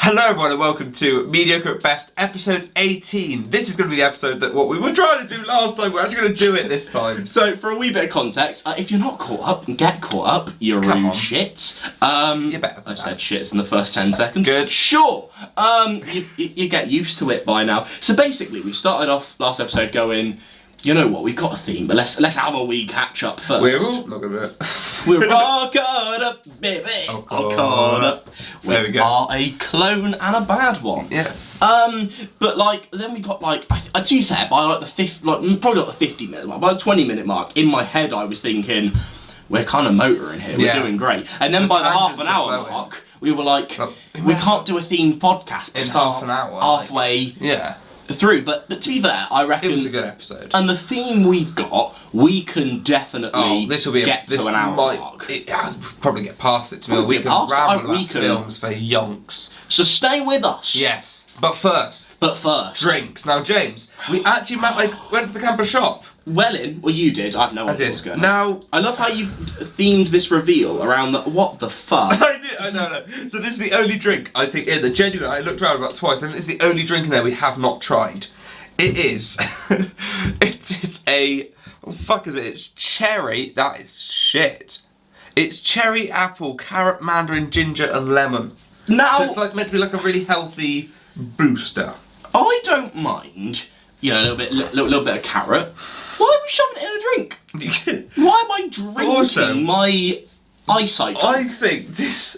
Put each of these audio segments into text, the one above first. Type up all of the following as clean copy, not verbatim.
Hello everyone and welcome to Mediocre at Best, episode 18. This is going to be the episode that what we were trying to do last time, we're actually going to do it this time. So, for a wee bit of context, if you're not caught up, get caught up, you rude shits. You're better than I've said shits in the first 10 seconds. Good. Sure. You get used to it by now. So basically, we started off last episode going, you know what, we've got a theme, but let's have a wee catch up first. We're all not gonna do it. We're all caught up, baby. All caught up. There we go. Are a clone and a bad one. Yes. But like, then we got like, to be fair, by like the probably not the 50 minute mark, by the 20-minute mark, in my head I was thinking, we're kind of motoring here, we're doing great. And then by the half an hour mark, we were like, we can't do a themed podcast in half an hour. Halfway. Through, but to be fair, I reckon it was a good episode. And the theme we've got, we can definitely get to an hour mark. I'll probably get past it to me. We can ramble about films for yonks. So stay with us. Yes, but first, drinks. Now, James, we actually went to the campus shop. Well, you did. I have no idea what's going on. Now, I love how you've themed this reveal around what the fuck. I know. So this is the only drink I think in the genuine. I looked around about twice, and this is the only drink in there we have not tried. It is. It is a. What the fuck is it? It's cherry. That is shit. It's cherry, apple, carrot, mandarin, ginger, and lemon. Now, so it's like meant to be like a really healthy booster. I don't mind. You know, a little bit of carrot. Why are we shoving it in a drink? Why am I drinking my eyesight? I think this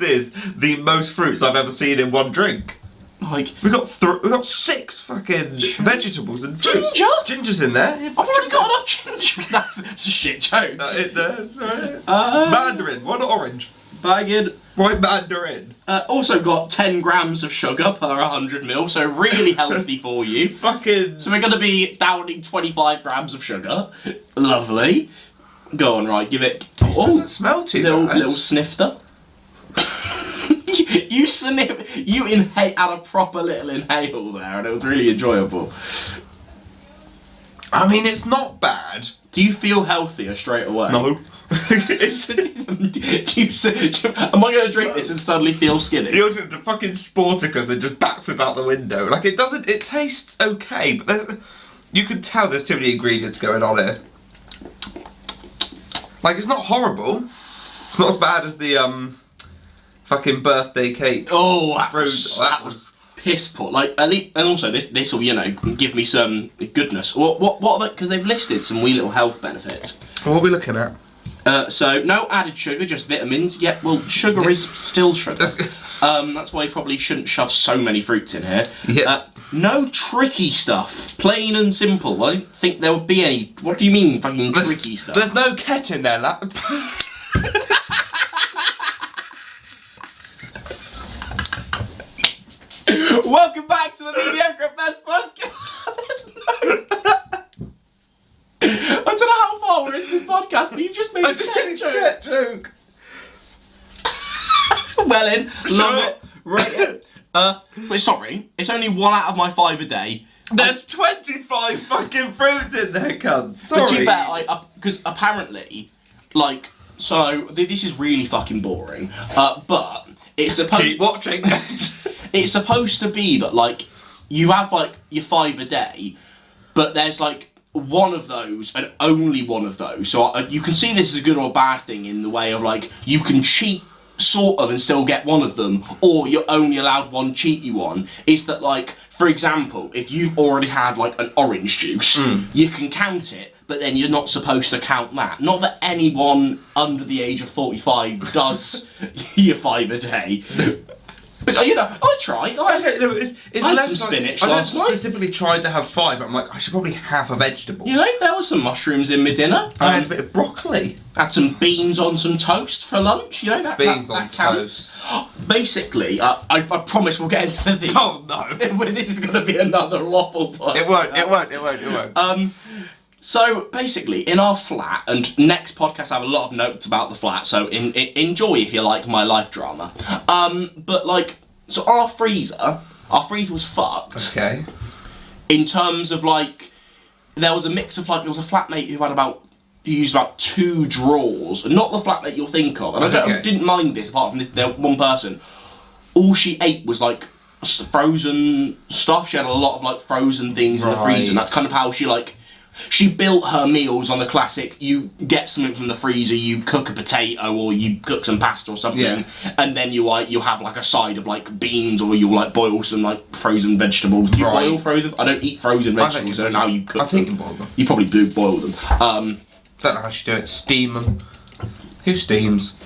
is the most fruits I've ever seen in one drink. Like we got 6 fucking vegetables and fruits. Ginger's in there. I've already got enough ginger. That's a shit joke. Sorry. Mandarin, one orange. Bagging. White mandarin. Also got 10 grams of sugar per 100 ml, so really healthy for you. Fucking. So we're going to be downing 25 grams of sugar. Lovely. Go on, right, give it. This doesn't smell too bad. Little snifter. You had a proper little inhale there, and it was really enjoyable. I mean, it's not bad. Do you feel healthier straight away? No. Am I going to drink this and suddenly feel skinny? You're doing the fucking Sporticus and just backflip out the window. Like, it doesn't. It tastes okay, but you can tell there's too many ingredients going on here. Like, it's not horrible. It's not as bad as the fucking birthday cake. Oh, that was piss poor. Like, at least, and also this will, you know, give me some goodness. What? Because they've listed some wee little health benefits. What are we looking at? So no added sugar, just vitamins. Yeah, well, sugar is still sugar. That's why you probably shouldn't shove so many fruits in here. Yeah. No tricky stuff. Plain and simple. I don't think there would be any. What do you mean, fucking tricky stuff? There's no ket in there, lad. Welcome back to the Mediocre at Best podcast. I don't know how far we're into this podcast, but you've just made a ket joke. Well in, love it, right. But sorry, it's only 1 out of my 5 a day. There's 25 fucking fruits in there, cunt. Sorry. But to be fair, because apparently, like, so this is really fucking boring. But it's supposed. Keep watching. It's supposed to be that like you have like your 5 a day, but there's like one of those and only one of those. So you can see this as a good or bad thing in the way of like you can cheat sort of and still get one of them, or you're only allowed one cheaty one. Is that like, for example, if you've already had like an orange juice, you can count it, but then you're not supposed to count that. Not that anyone under the age of 45 does your 5 a day. But, you know, I try. I had some spinach last night. I specifically tried to have 5, but I'm like, I should probably have a vegetable. You know, there was some mushrooms in my dinner. I had a bit of broccoli. Had some beans on some toast for lunch, you know, that counts. Basically, I promise we'll get into the thing. Oh, no. This is going to be another waffle podcast. It won't. So basically, in our flat, and next podcast I have a lot of notes about the flat, so enjoy if you like my life drama. But like, so our freezer was fucked. Okay. In terms of like, there was a mix of like, there was a flatmate who used about 2 drawers, and not the flatmate you'll think of. And I didn't mind this apart from this one person. all she ate was like frozen stuff. She had a lot of like frozen things in the freezer, and that's kind of how she built her meals on the classic, you get something from the freezer, you cook a potato or you cook some pasta or something, and then you'll have like a side of like beans, or you'll like boil some like frozen vegetables. Do you boil frozen? I don't eat frozen vegetables, I don't know how you cook them. I think you boil them. You probably do boil them. Don't know how she do it. Steam them. Who steams?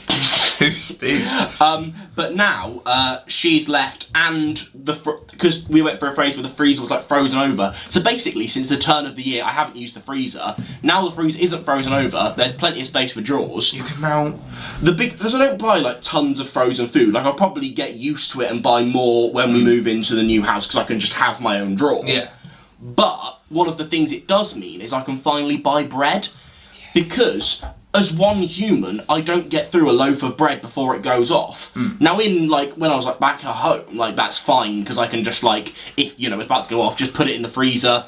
Who steams? But now she's left, and because we went for a phase where the freezer was like frozen over. So basically, since the turn of the year, I haven't used the freezer. Now the freezer isn't frozen over. There's plenty of space for drawers. You can now because I don't buy like tons of frozen food. Like I'll probably get used to it and buy more when we move into the new house because I can just have my own drawer. Yeah. But one of the things it does mean is I can finally buy bread, because as one human, I don't get through a loaf of bread before it goes off. Now, when I was like back at home, like that's fine because I can just like, if it's about to go off, just put it in the freezer.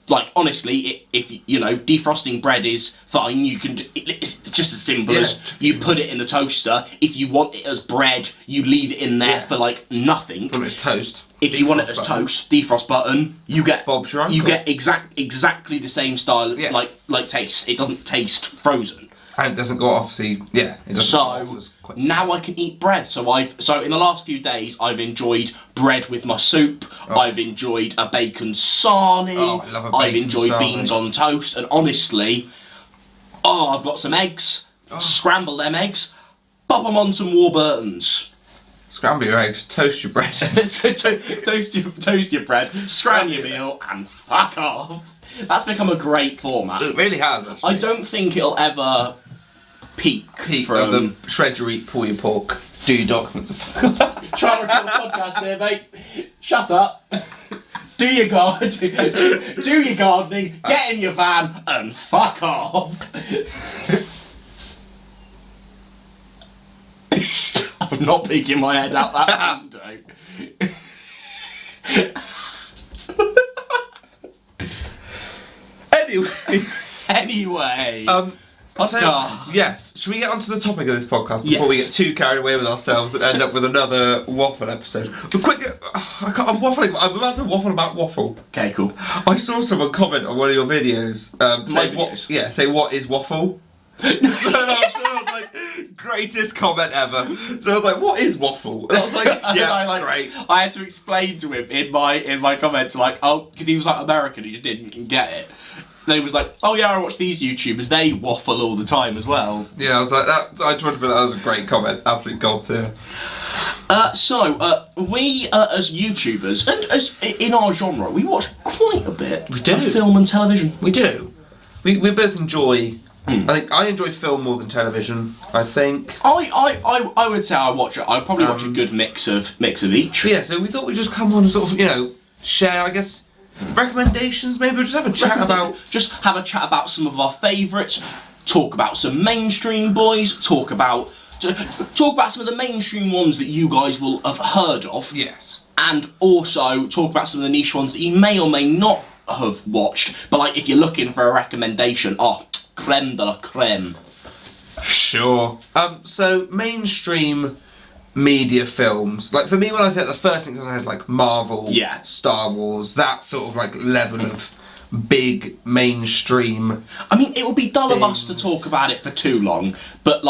Like honestly, if defrosting bread is fine. You can. It's just as simple as you put it in the toaster. If you want it as bread, you leave it in there for like nothing. When it's toast. If you want it as toast, defrost button, you get Bob's your uncle. You get exactly the same style, like taste. It doesn't taste frozen. And it doesn't go off, it doesn't go off as quick. Now I can eat bread. So in the last few days, I've enjoyed bread with my soup. I've enjoyed a bacon sarnie. Oh, I love a bacon I've enjoyed sarnie. beans on toast. And honestly, I've got some eggs. Scramble them eggs. Pop them on some Warburtons. Scramble your eggs, toast your bread. toast your bread, scram your meal, and fuck off. That's become a great format. It really has, actually. I don't think it'll ever peak of the shred your eat, pull your pork, do your documents. Trying to record a podcast here, mate. Shut up. Do your gardening, get in your van, and fuck off. I'm not peeking my head out that window. Anyway. Yes. Should we get onto the topic of this podcast before we get too carried away with ourselves and end up with another waffle episode? But quick, I'm waffling. I'm about to waffle about waffle. Okay, cool. I saw someone comment on one of your videos. Say what is waffle? So I was like, greatest comment ever. So I was like, what is waffle? And I was like, great. I had to explain to him in my comments, because he was like American, he just didn't get it. And he was like, oh yeah, I watch these YouTubers, they waffle all the time as well. Yeah, I was like, I just wanted to put that as a great comment, absolute gold tier. We as YouTubers, and as in our genre, we watch quite a bit of film and television. We do. We both enjoy. I think I enjoy film more than television. I think. I would say I probably watch a good mix of each. Yeah, so we thought we'd just come on and sort of share, I guess, recommendations. Maybe we'll just have a chat about some of our favourites. Talk about some mainstream boys. Talk about some of the mainstream ones that you guys will have heard of. Yes. And also talk about some of the niche ones that you may or may not have watched. But if you're looking for a recommendation, creme de la creme. Sure. So mainstream media films, for me, when I said the first thing I had Marvel, Star Wars, that sort of level of big mainstream. I mean, it would be dull of us to talk about it for too long, but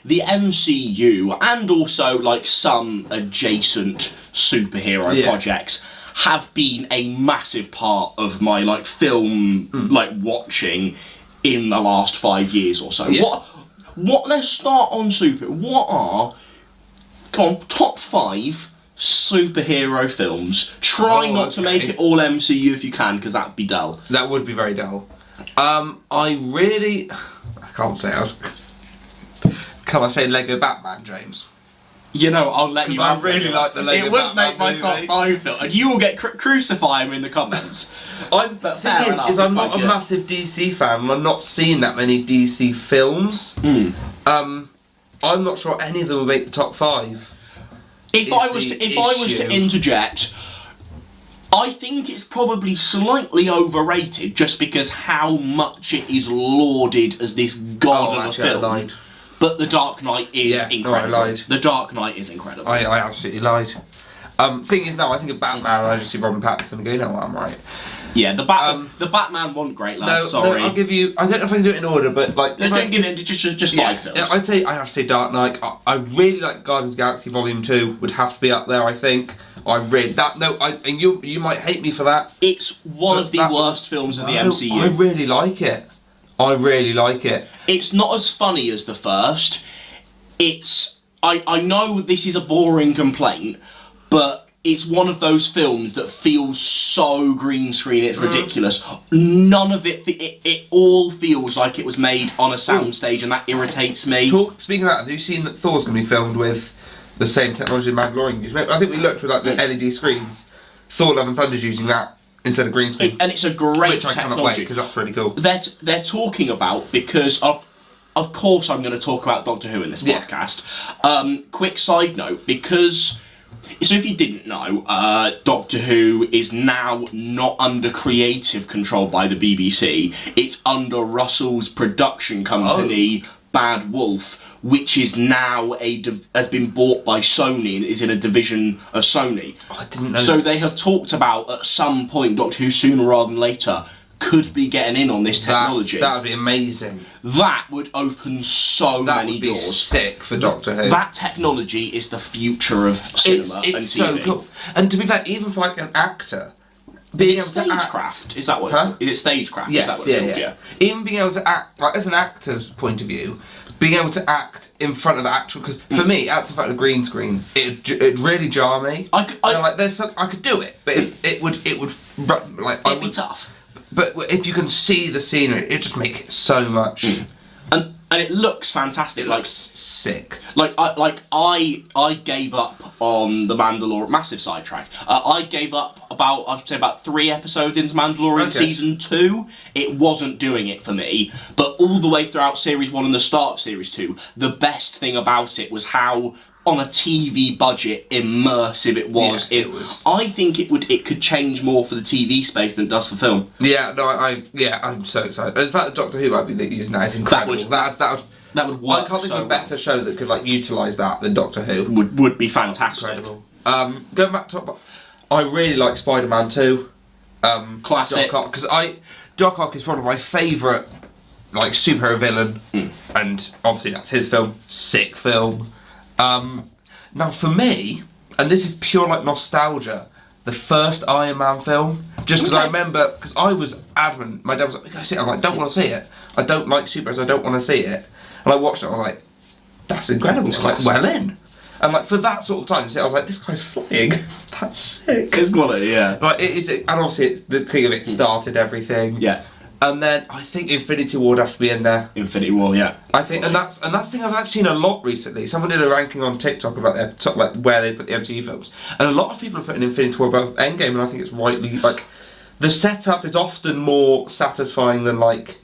the MCU and also some adjacent superhero projects have been a massive part of my film watching in the last 5 years or so. Yeah. What let's start on what are top 5 superhero films? Try not to make it all MCU if you can, because that'd be dull. That would be very dull. I can't say can I say Lego Batman, James? I'll let you. I really like the Lego Batman. It wouldn't make my top 5 film, and you will get crucify him in the comments. I'm not a massive DC fan, and I've not seen that many DC films. I'm not sure any of them will make the top 5. If I was to interject, I think it's probably slightly overrated just because how much it is lauded as this god of a film. I lied. But The Dark Knight is incredible. No, I lied. The Dark Knight is incredible. I absolutely lied. Thing is, now I think of Batman and I just see Robin Pattinson and go, no, I'm right. Yeah, the Batman wasn't great, lads. Sorry. No, I'll give you. I don't know if I can do it in order, but like. No, don't give it just 5 films. Yeah, I have to say Dark Knight. I really like Guardians of the Galaxy Volume 2. Would have to be up there, I think. I read that. No, and you might hate me for that. It's one of the worst films of the MCU. I really like it. I really like it. It's not as funny as the first. I know this is a boring complaint, but it's one of those films that feels so green screen, it's ridiculous. None of it all feels like it was made on a soundstage, and that irritates me. Speaking of that, have you seen that Thor's going to be filmed with the same technology Mandalorian used? I think we looked with like the LED screens. Thor: Love and Thunder's using that instead of green screen. And it's a great which I cannot wait, because that's really cool. They're talking about, because of course I'm going to talk about Doctor Who in this podcast. Quick side note, because... So if you didn't know, Doctor Who is now not under creative control by the BBC. It's under Russell's production company, Bad Wolf, which is now has been bought by Sony and is in a division of Sony. Oh, I didn't know. So they have talked about at some point Doctor Who, sooner rather than later, could be getting in on this technology. That would be amazing. That would open so many doors. That would be sick for Doctor Who. That technology is the future of cinema and TV. It's so cool. And to be fair, even for like an actor, being able to act... Stagecraft? Is that what it's called? Is it stagecraft? Yes, is that what it's called? Yeah. Even being able to act, like as an actor's point of view, being able to act in front of actual... Because for me, acting in front of a green screen, it'd really jar me. I could do it, but if it would like... It'd be tough. But if you can see the scenery, it just makes it so much. And it looks fantastic. It looks sick. I gave up on the Mandalorian. Massive sidetrack. I gave up about 3 episodes into Mandalorian season 2. It wasn't doing it for me. But all the way throughout series 1 and the start of series 2, the best thing about it was how, on a TV budget, immersive it was. Yeah, it was. I think it could change more for the TV space than it does for film. Yeah, no, I'm so excited. In fact, the Doctor Who might be that using now is incredible. That would work. I can't think of a better show that could like utilise that than Doctor Who. Would be fantastic. Incredible. Going back to, I really like Spider-Man 2. Classic. Because Doc Ock is one of my favourite like superhero villain, and obviously that's his film. Sick film. Now for me, and this is pure like nostalgia, the first Iron Man film, just because I remember, because I was adamant, my dad was like, go see it. I'm like, don't want to see it. I don't like superheroes, I don't want to see it. And I watched it, I was like, that's incredible. It's like, well in. And like for that sort of time, I was like, this guy's flying. That's sick. It's quality, yeah. Like it is, and obviously the thing of it started everything. Yeah. And then I think Infinity War would have to be in there. Infinity War, yeah. I think, and that's the thing I've actually seen a lot recently. Someone did a ranking on TikTok about their top, like where they put the MCU films, and a lot of people are putting Infinity War above Endgame, and I think it's rightly like the setup is often more satisfying than like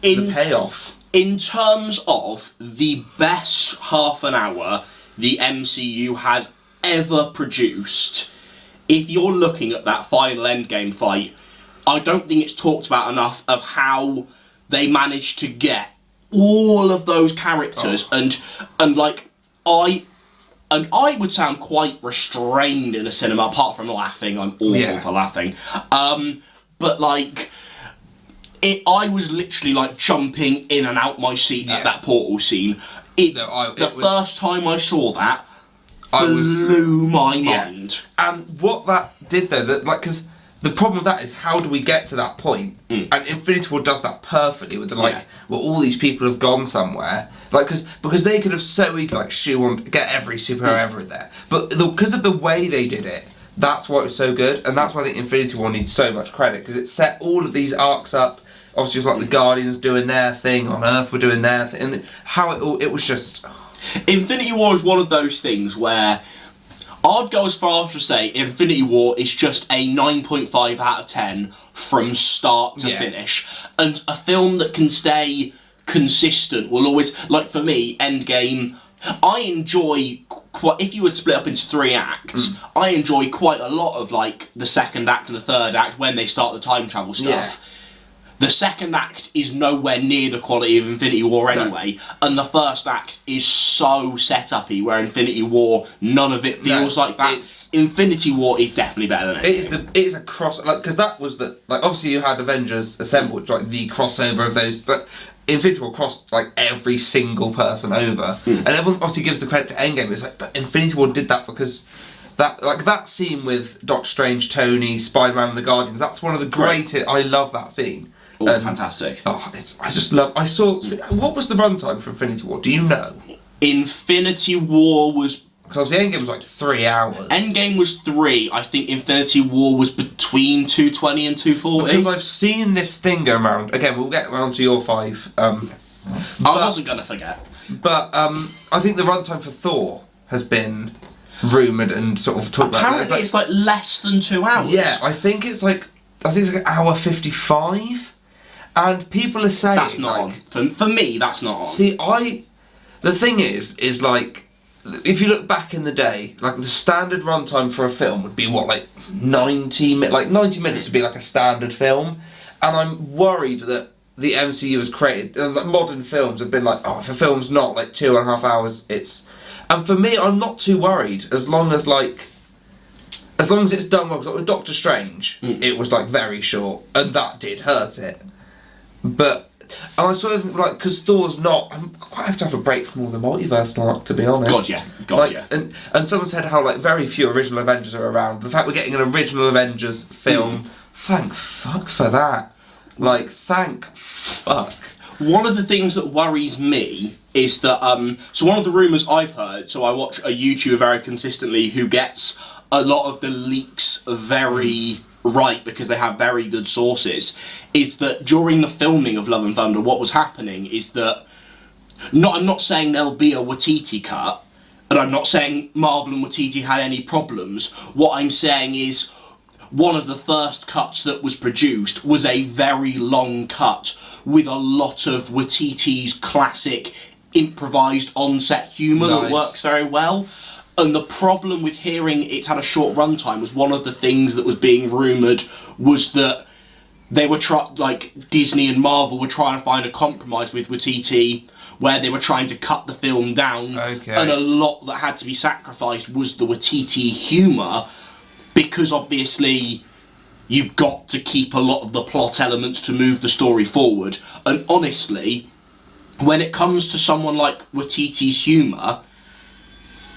the payoff. In terms of the best half an hour the MCU has ever produced, if you're looking at that final Endgame fight, I don't think it's talked about enough of how they managed to get all of those characters and like I would sound quite restrained in a cinema apart from laughing. I'm awful for laughing. But like I was literally like jumping in and out my seat at that portal scene. First time I saw that blew my mind. And what that did though, that like because the problem with that is how do we get to that point? And Infinity War does that perfectly with the well, all these people have gone somewhere, like because they could have so easily like get every superhero ever in there, but because of the way they did it, that's why it was so good, and that's why I think Infinity War needs so much credit because it set all of these arcs up. Obviously, it was like the Guardians doing their thing on Earth, were doing their thing, and how it was just. Infinity War is one of those things where I'd go as far as to say Infinity War is just a 9.5 out of 10 from start to finish. And a film that can stay consistent will always, like for me, Endgame, I enjoy, if you were to split up into 3 acts, I enjoy quite a lot of like the second act and the third act when they start the time travel stuff. The second act is nowhere near the quality of Infinity War anyway, and the first act is so set-uppy, where Infinity War, none of it feels like that. Infinity War is definitely better than it. It is a cross, like, because that was the, like, obviously you had Avengers Assemble, which, like, the crossover of those, but Infinity War crossed, like, every single person over, and everyone obviously gives the credit to Endgame. It's like, but Infinity War did that because that scene with Doctor Strange, Tony, Spider-Man and the Guardians, that's one of the greatest, I love that scene. Oh, fantastic. Oh, I just love, what was the runtime for Infinity War, do you know? Infinity War was... Because the Endgame was like 3 hours. Endgame was 3, I think Infinity War was between 220 and 240. Because I've seen this thing go around, again, we'll get around to your 5. I wasn't going to forget. But I think the runtime for Thor has been rumoured and sort of talked about. Apparently it's like less than 2 hours. Yeah, I think it's like an hour 55. And people are saying... That's not on. For me, that's not on. See, the thing is like, if you look back in the day, like the standard runtime for a film would be what, like 90 minutes would be like a standard film. And I'm worried that the MCU has created, and like modern films have been like, oh, if a film's not like 2.5 hours, it's... And for me, I'm not too worried, as long as it's done well. Because like with Doctor Strange, it was like very short, and that did hurt it. But I sort of like, because Thor's not. I'm quite happy to have a break from all the multiverse arc, to be honest. God, yeah. And someone said how like very few original Avengers are around. The fact we're getting an original Avengers film, thank fuck for that. Like, thank fuck. One of the things that worries me is that so one of the rumours I've heard. So I watch a YouTuber very consistently who gets a lot of the leaks very right because they have very good sources, is that during the filming of Love and Thunder, what was happening is that, I'm not saying there'll be a Waititi cut, and I'm not saying Marvel and Waititi had any problems. What I'm saying is, one of the first cuts that was produced was a very long cut with a lot of Waititi's classic improvised on-set humour that works very well. And the problem with hearing it's had a short runtime was one of the things that was being rumoured was that they were Disney and Marvel were trying to find a compromise with Waititi where they were trying to cut the film down, and a lot that had to be sacrificed was the Waititi humour, because obviously you've got to keep a lot of the plot elements to move the story forward. And honestly, when it comes to someone like Waititi's humour,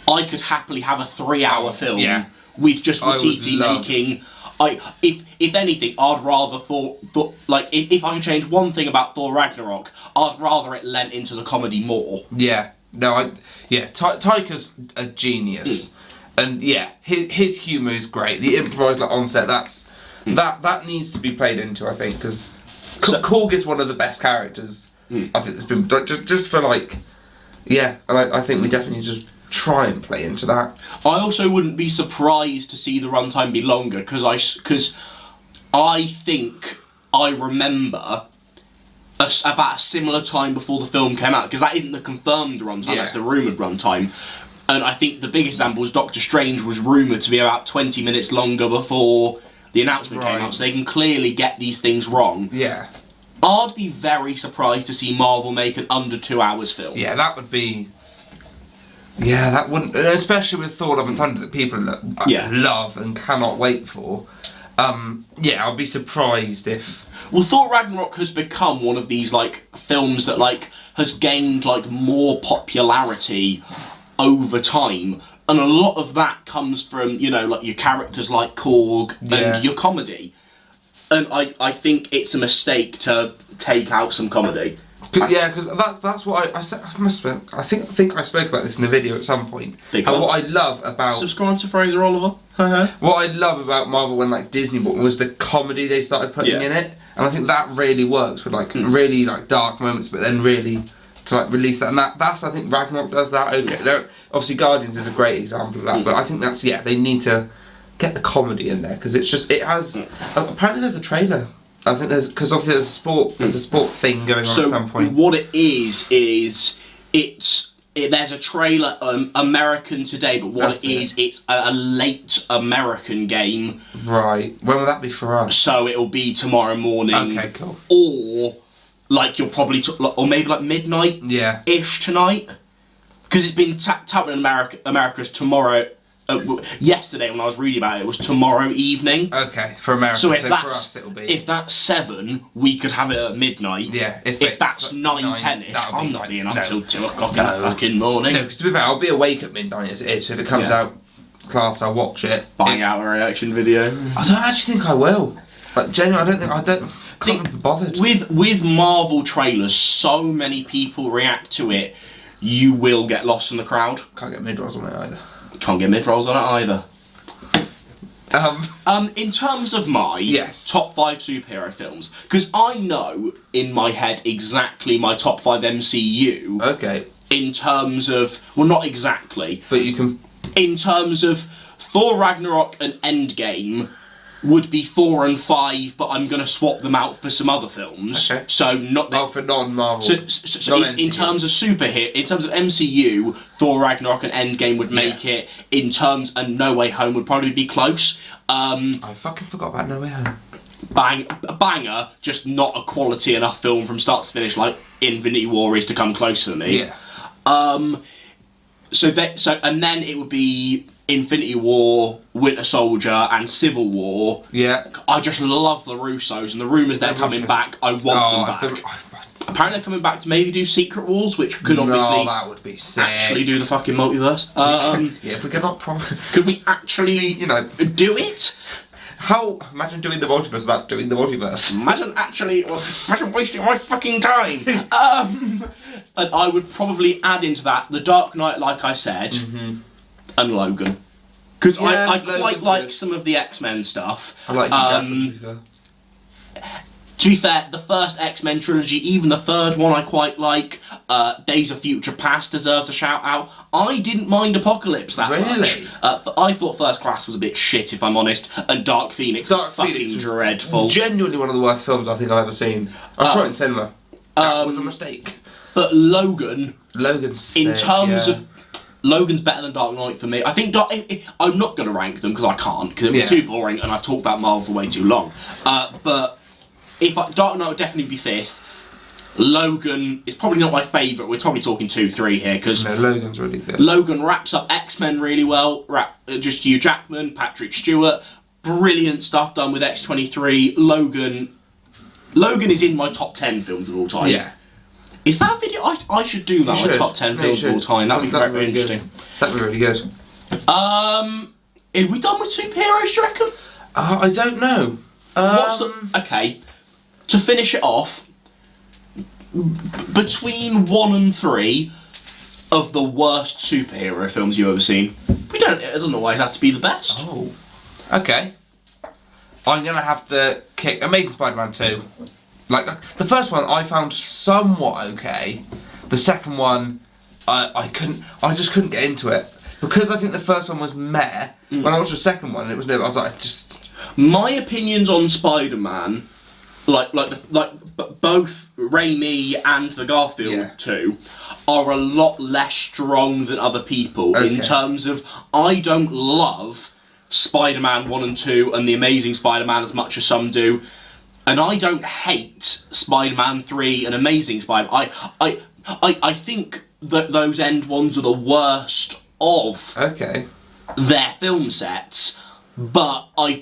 I could happily have a 3-hour film with just Waititi making... If anything, I'd rather if I could change one thing about Thor Ragnarok, I'd rather it lent into the comedy more. Yeah. No, Taika's a genius. And yeah, his humour is great. The improvised onset, that needs to be played into, I think, because Korg is one of the best characters I think there's been, just for and I think we definitely just try and play into that. I also wouldn't be surprised to see the runtime be longer, because I think I remember about a similar time before the film came out, because that isn't the confirmed runtime, that's the rumoured runtime. And I think the big example was Doctor Strange was rumoured to be about 20 minutes longer before the announcement came out, so they can clearly get these things wrong. Yeah. I'd be very surprised to see Marvel make an under 2 hours film. Yeah, that would be... Yeah, that wouldn't... Especially with Thor Love and Thunder that people love and cannot wait for. I'd be surprised if... Well, Thor Ragnarok has become one of these, films that, has gained, more popularity over time. And a lot of that comes from, your characters like Korg and your comedy. And I think it's a mistake to take out some comedy. Because that's what I said. I think I spoke about this in a video at some point. And what I love about... Subscribe to Fraser Oliver. What I love about Marvel when Disney bought was the comedy they started putting in it. And I think that really works with really dark moments, but then really to release that. And that's I think Ragnarok does that. Okay, obviously Guardians is a great example of that, but I think that's they need to get the comedy in there, because it has. Apparently there's a trailer. I think because obviously there's a sport thing going on at some point. What it is it's there's a trailer, American Today, but what it's a late American game. Right. When will that be for us? So it'll be tomorrow morning. Okay, cool. Or, like, you'll probably, or maybe like midnight-ish tonight. Because it's been touted in America's tomorrow. Yesterday when I was reading about it, it was tomorrow evening. Okay, for America. So for us it'll be. If that's 7, we could have it at midnight. Yeah. If that's 9, 10ish, I'm not being up till 2 o'clock in the fucking morning. No, because to be fair, I'll be awake at midnight as it is. So if it comes out class, I'll watch it. Bang out a reaction video. I don't actually think I will. Like genuinely, I can't be bothered. With Marvel trailers, so many people react to it. You will get lost in the crowd. Can't get mid-rolls on it either. Can't get mid-rolls on it either. In terms of my top 5 superhero films, because I know in my head exactly my top 5 MCU. Okay. In terms of, well, not exactly, but you can. In terms of Thor Ragnarok and Endgame would be 4 and 5, but I'm gonna swap them out for some other films. Okay. So not for non-Marvel. So in terms of superhero, in terms of MCU, Thor Ragnarok and Endgame would make it. In terms, and No Way Home would probably be close. I fucking forgot about No Way Home. Banger, just not a quality enough film from start to finish like Infinity War is to come close to me. Yeah. And then it would be Infinity War, Winter Soldier, and Civil War. Yeah. I just love the Russos, and the rumours they're coming back, I want them back. Apparently they're coming back to maybe do Secret Wars, which could obviously that would be sick. Actually do the fucking multiverse. Yeah, if we could not could we actually, do it? Imagine doing the multiverse without doing the multiverse. Imagine wasting my fucking time. And I would probably add into that The Dark Knight, like I said, and Logan. Because I quite like some of the X-Men stuff. I like Jackman, to be fair, the first X-Men trilogy, even the third one I quite like. Days of Future Past deserves a shout out. I didn't mind Apocalypse that much. I thought First Class was a bit shit, if I'm honest, and Dark Phoenix was fucking dreadful. Genuinely one of the worst films I think I've ever seen. I saw it in cinema. That was a mistake. But Logan's sick, in terms of Logan's better than Dark Knight for me. I think I'm not going to rank them because I can't, because it'd be too boring and I've talked about Marvel for way too long. But Dark Knight would definitely be 5th. Logan is probably not my favourite. We're probably talking 2, 3 here because Logan's really good. Logan wraps up X-Men really well. Just Hugh Jackman, Patrick Stewart, brilliant stuff done with X-23. Logan is in my top 10 films of all time. Yeah. Is that a video? I should do that. My top 10 films of all time. That'd be very interesting. That'd be really good. Are we done with superheroes, do you reckon? I don't know. Okay, to finish it off, between 1 and 3 of the worst superhero films you've ever seen. It doesn't always have to be the best. Oh. Okay. I'm gonna have to kick Amazing Spider-Man 2. Like, the first one I found somewhat okay. The second one, I just couldn't get into it. Because I think the first one was meh, when I watched the second one, it was never, I was like, just... My opinions on Spider-Man, like both Raimi and the Garfield 2, are a lot less strong than other people in terms of, I don't love Spider-Man 1 and 2 and The Amazing Spider-Man as much as some do. And I don't hate Spider-Man 3 and Amazing Spider-Man. I think that those end ones are the worst of their film sets, but I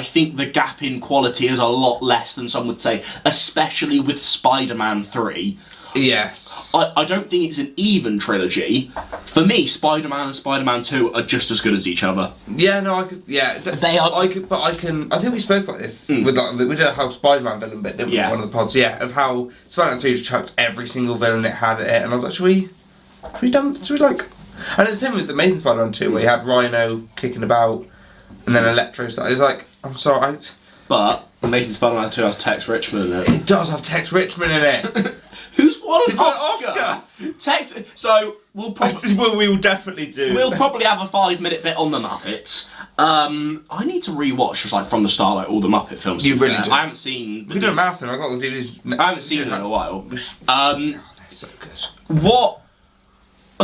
think the gap in quality is a lot less than some would say, especially with Spider-Man 3. Yes. I don't think it's an even trilogy. For me, Spider-Man and Spider-Man 2 are just as good as each other. Yeah, no, I could. Yeah, they are. I think we spoke about this with we did a whole Spider-Man villain bit, didn't we? One of the pods. Yeah, of how Spider-Man 3 just chucked every single villain it had at it, and I was like, should we like? And it's the same with the Amazing Spider-Man 2, where you had Rhino kicking about, and then Electro started. It's like, I'm sorry. But Amazing Spider-Man 2 has Tex Richmond in it. It does have Tex Richmond in it. Who's won an Oscar? So we'll probably we will definitely do. We'll probably have a 5-minute bit on the Muppets. I need to rewatch just like from the start, like all the Muppet films. You really do. I haven't seen. We do a marathon. I got the DVDs. I haven't seen them in a while. Oh, they're so good.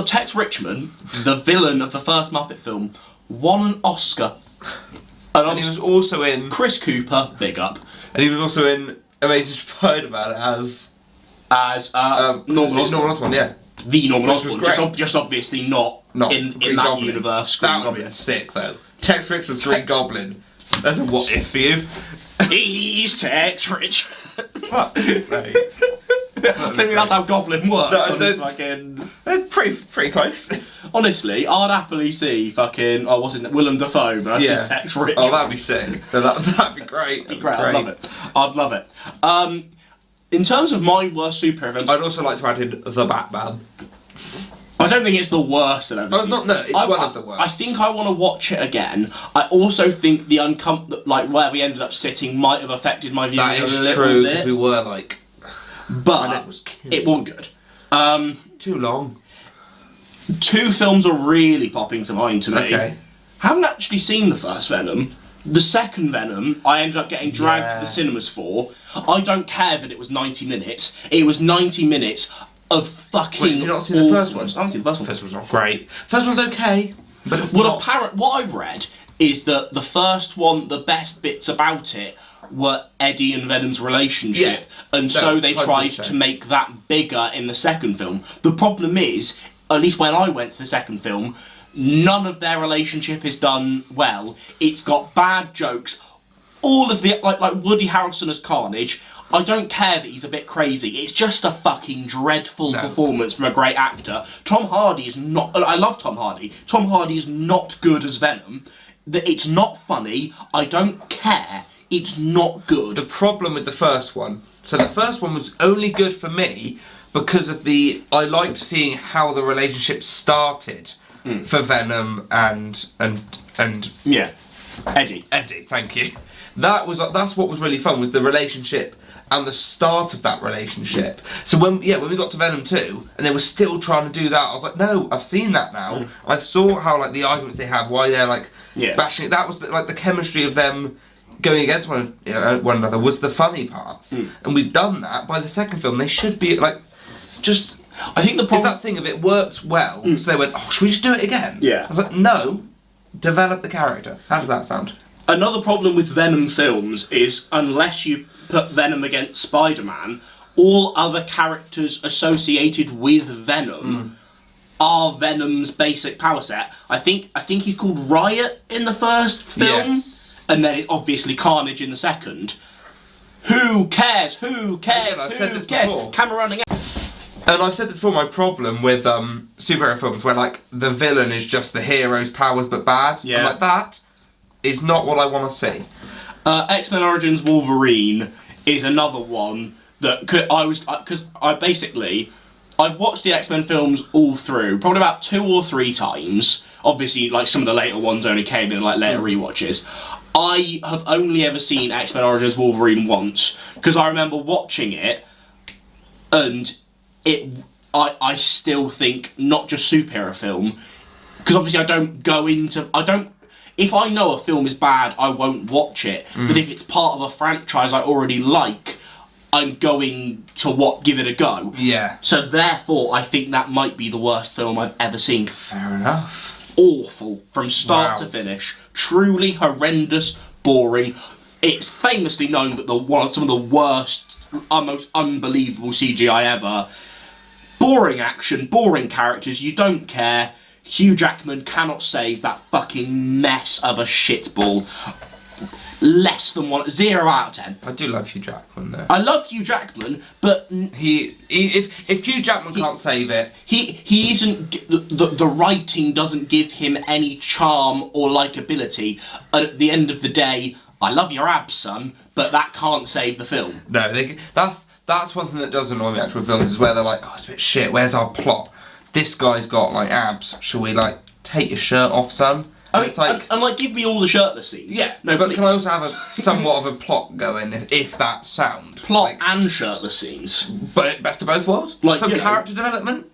Tex Richmond, the villain of the first Muppet film, won an Oscar. And he was also in Chris Cooper, big up. And he was also in Amazing Spider-Man as Norman Osborn, yeah. The Norman Which was Osborn, great. just obviously not in that Goblin. universe. That would have been sick though. Tex Richmond's Green Goblin. That's a what if for you. He's Tex Richmond. Fuck's sake. I think that's how Goblin works. It's pretty close. Honestly, I'd happily see fucking Willem Dafoe, but that's just Tex Richmond. Oh, that'd be sick. That'd be great. That'd be great. I'd love it. In terms of my worst superhero film, I'd also like to add in The Batman. I don't think it's the worst that I've ever seen. It's one of the worst. I think I want to watch it again. I also think the where we ended up sitting might have affected my viewing a little bit. That is true, because we were but it wasn't good. Too long. Two films are really popping to mind to me. Okay. Haven't actually seen the first Venom. The second Venom, I ended up getting dragged to the cinemas for. I don't care that it was 90 minutes. It was 90 minutes of fucking. Wait, you've not seen the first one? I haven't seen the first one. The first one's not great. First one's okay, but it's not. What I've read is that the first one, the best bits about it were Eddie and Venom's relationship, so they 100%. Tried to make that bigger in the second film. The problem is, at least when I went to the second film, none of their relationship is done well. It's got bad jokes. All of the like Woody Harrelson as Carnage. I don't care that he's a bit crazy. It's just a fucking dreadful performance from a great actor. Tom Hardy is not. I love Tom Hardy. Tom Hardy is not good as Venom. It's not funny. I don't care. It's not good. The problem with the first one. So the first one was only good for me because of I liked seeing how the relationship started for Venom and Eddie. Eddie, thank you. That's what was really fun, was the relationship and the start of that relationship. So when we got to Venom 2 and they were still trying to do that, I was like, no, I've seen that now. I've saw how the arguments they have, why they're bashing it. That was the chemistry of them going against one another was the funny parts. And we've done that. By the second film, they should be just. I think the problem is that thing of it worked well, so they went, oh, should we just do it again? Yeah. I was like, no, develop the character. How does that sound? Another problem with Venom films is unless you put Venom against Spider-Man, all other characters associated with Venom are Venom's basic power set. I think he's called Riot in the first film, and then it's obviously Carnage in the second. Who cares? Who cares? Again, I've Who said this cares? before. Camera running out. And I've said this before, my problem with superhero films where the villain is just the hero's powers but bad. Yeah. I'm like, that is not what I want to see. X-Men Origins Wolverine is another one that I've watched the X-Men films all through, probably about 2 or 3 times. Obviously, some of the later ones only came in later rewatches. I have only ever seen X-Men Origins Wolverine once, because I remember watching it, and I still think not just superhero film, because obviously if I know a film is bad, I won't watch it. But if it's part of a franchise I already like, I'm going to give it a go. Yeah. So therefore, I think that might be the worst film I've ever seen. Fair enough. Awful from start to finish. Truly horrendous, boring. It's famously known that some of the worst, most unbelievable CGI ever. Boring action, boring characters. You don't care. Hugh Jackman cannot save that fucking mess of a shitball. Less than 0 out of 10. I do love Hugh Jackman though. I love Hugh Jackman, but if Hugh Jackman can't save it, he isn't. The writing doesn't give him any charm or likability. And at the end of the day, I love your abs, son, but that can't save the film. No, that's one thing that does annoy me actually with films is where they're like, oh, it's a bit shit. Where's our plot? This guy's got abs. Shall we take your shirt off, son? And it's give me all the shirtless scenes. Yeah, no, but please. Can I also have a somewhat of a plot going if that sound? Plot and shirtless scenes. But best of both worlds? Some character development?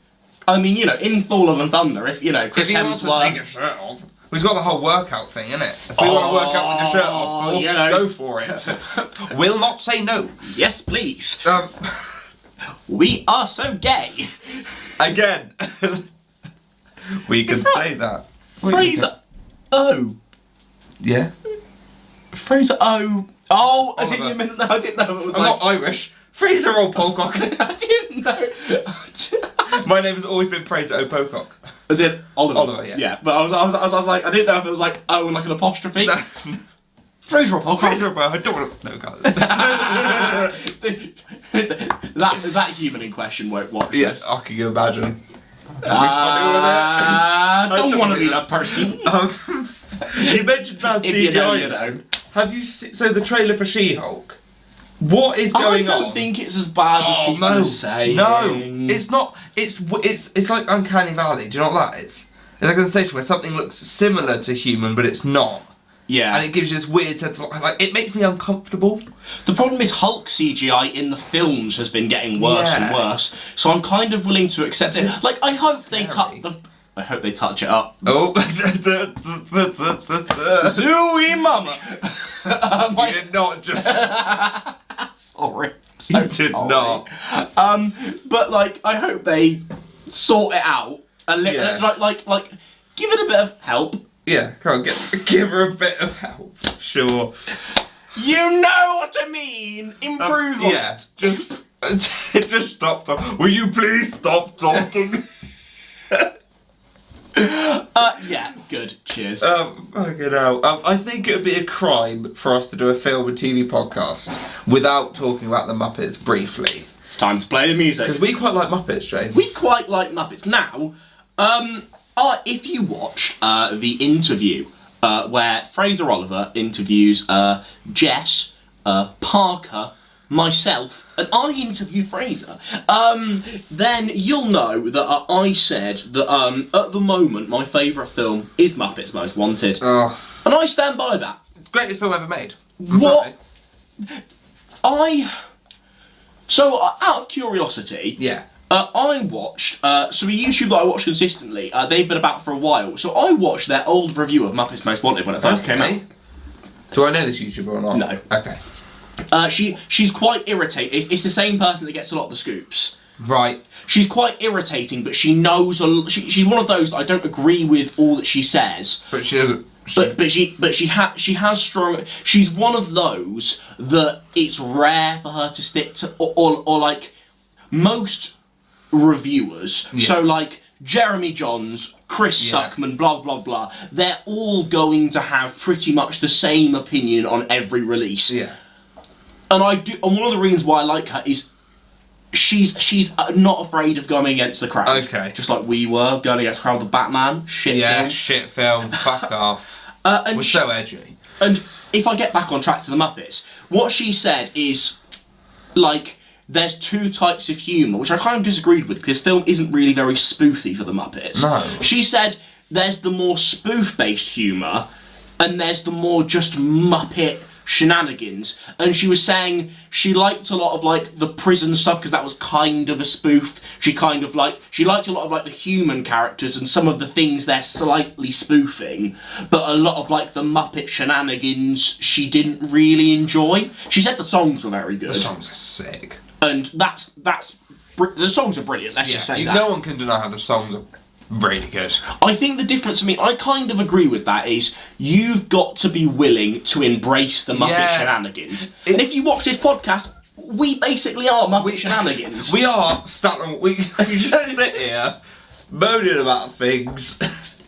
I mean, in Thor: Love and Thunder, if Chris he Hemsworth wants to take his shirt off. He's got the whole workout thing, innit? If we want to work out with your shirt off, Thor, go for it. Will not say no. Yes, please. We are so gay. Again. We can say that. Fraser. Oh. Yeah. Fraser. Oh. Oh, as in Oliver. you meant. No, I didn't know it was I'm like. not Irish. Fraser O. Pocock. I didn't know. My name has always been Fraser O. Pocock. As in Oliver. Oliver, yeah. Yeah, but I was like, I didn't know if it was like oh and like an apostrophe. Fraser or Pocock. Fraser O. Pocock. I don't want to. No, God. that human in question won't watch Yes, this. I can you imagine. Don't want to be that person. You mentioned bad If CGI. you know, you know. Have you seen the trailer for She-Hulk? What is going on? I don't think it's as bad as people are saying. No, it's not. It's like Uncanny Valley. Do you know what that is? It's like a sensation where something looks similar to human, but it's not. Yeah. And it gives you this weird sense of like it makes me uncomfortable. The problem is Hulk CGI in the films has been getting worse and worse. So I'm kind of willing to accept it. Like I hope they touch it up. Oh. Zooey mama. You did not just. Sorry. You did not. But like I hope they sort it out a little. Yeah. Like give it a bit of help. Yeah, come on, give her a bit of help. Sure. You know what I mean. Improve on Yeah, it. just stop talking. Will you please stop talking? Yeah, good. Cheers. Fucking hell. I think it would be a crime for us to do a film and TV podcast without talking about the Muppets briefly. It's time to play the music. Because we quite like Muppets, James. We quite like Muppets. Now, if you watch the interview where Fraser Oliver interviews Jess, Parker, myself, and I interview Fraser, then you'll know that I said that at the moment my favourite film is Muppets Most Wanted. Oh, And I stand by that. greatest film ever made. What? So, out of curiosity, Yeah. I watched, so a YouTube that I watch consistently, they've been about for a while, so I watched their old review of Muppets Most Wanted when it first came out. Do I know this YouTuber or not? No. Okay. She's quite irritating. It's the same person that gets a lot of the scoops. Right. She's quite irritating, but she knows she's one of those that I don't agree with all that she says. But she doesn't. But she has strong. She's one of those that it's rare for her to stick to, or like most reviewers. Yeah. So like Jeremy Johns, Chris Stuckman, blah blah blah. They're all going to have pretty much the same opinion on every release. Yeah. And and one of the reasons why I like her is she's not afraid of going against the crowd. Okay. Just like we were going against the crowd with Batman. Film. Shit film. Fuck off. And We're so edgy. And if I get back on track to the Muppets, what she said is, like, there's two types of humour, which I kind of disagreed with, because this film isn't really very spoofy for the Muppets. No. She said there's the more spoof-based humour, and there's the more just Muppet shenanigans. And she was saying she liked a lot of, like, the prison stuff, because that was kind of a spoof. She liked a lot of, like, the human characters and some of the things they're slightly spoofing, but a lot of, like, the Muppet shenanigans she didn't really enjoy. She said the songs were very good. The songs are sick. And the songs are brilliant, let's just say that. No one can deny how the songs are really good. I think the difference, I kind of agree with that, is you've got to be willing to embrace the Muppet shenanigans. And if you watch this podcast, we basically are Muppet shenanigans. We are we just sit here moaning about things.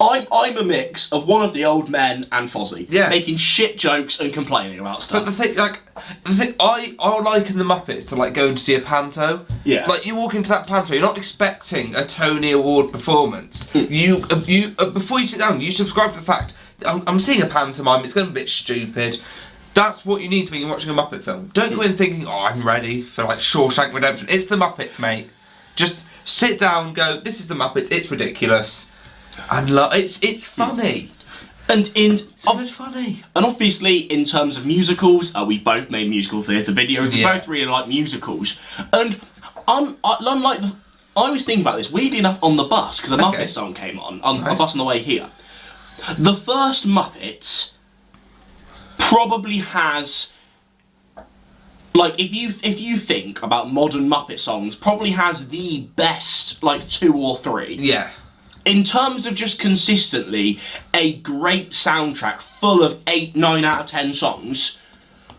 I'm a mix of one of the old men and Fozzie. Yeah. Making shit jokes and complaining about stuff. But the thing I liken the Muppets to like going to see a panto. Yeah. Like you walk into that panto, you're not expecting a Tony Award performance. You before you sit down, you subscribe to the fact that I'm seeing a pantomime. It's going to be a bit stupid. That's what you need when you're watching a Muppet film. Don't go in thinking, oh, I'm ready for like Shawshank Redemption. It's the Muppets, mate. Just sit down, go, this is the Muppets. It's ridiculous. And it's funny. And It's funny. And obviously, in terms of musicals, we both made musical theatre videos. We Yeah. both really like musicals. And unlike I was thinking about this, weirdly enough, on the bus, because a Muppet song came on Nice. a bus on the way here. The first Muppets probably has, like, if you think about modern Muppet songs, probably has the best, like, 2 or 3. Yeah. in terms of just consistently a great soundtrack full of 8, 9 out of 10 songs,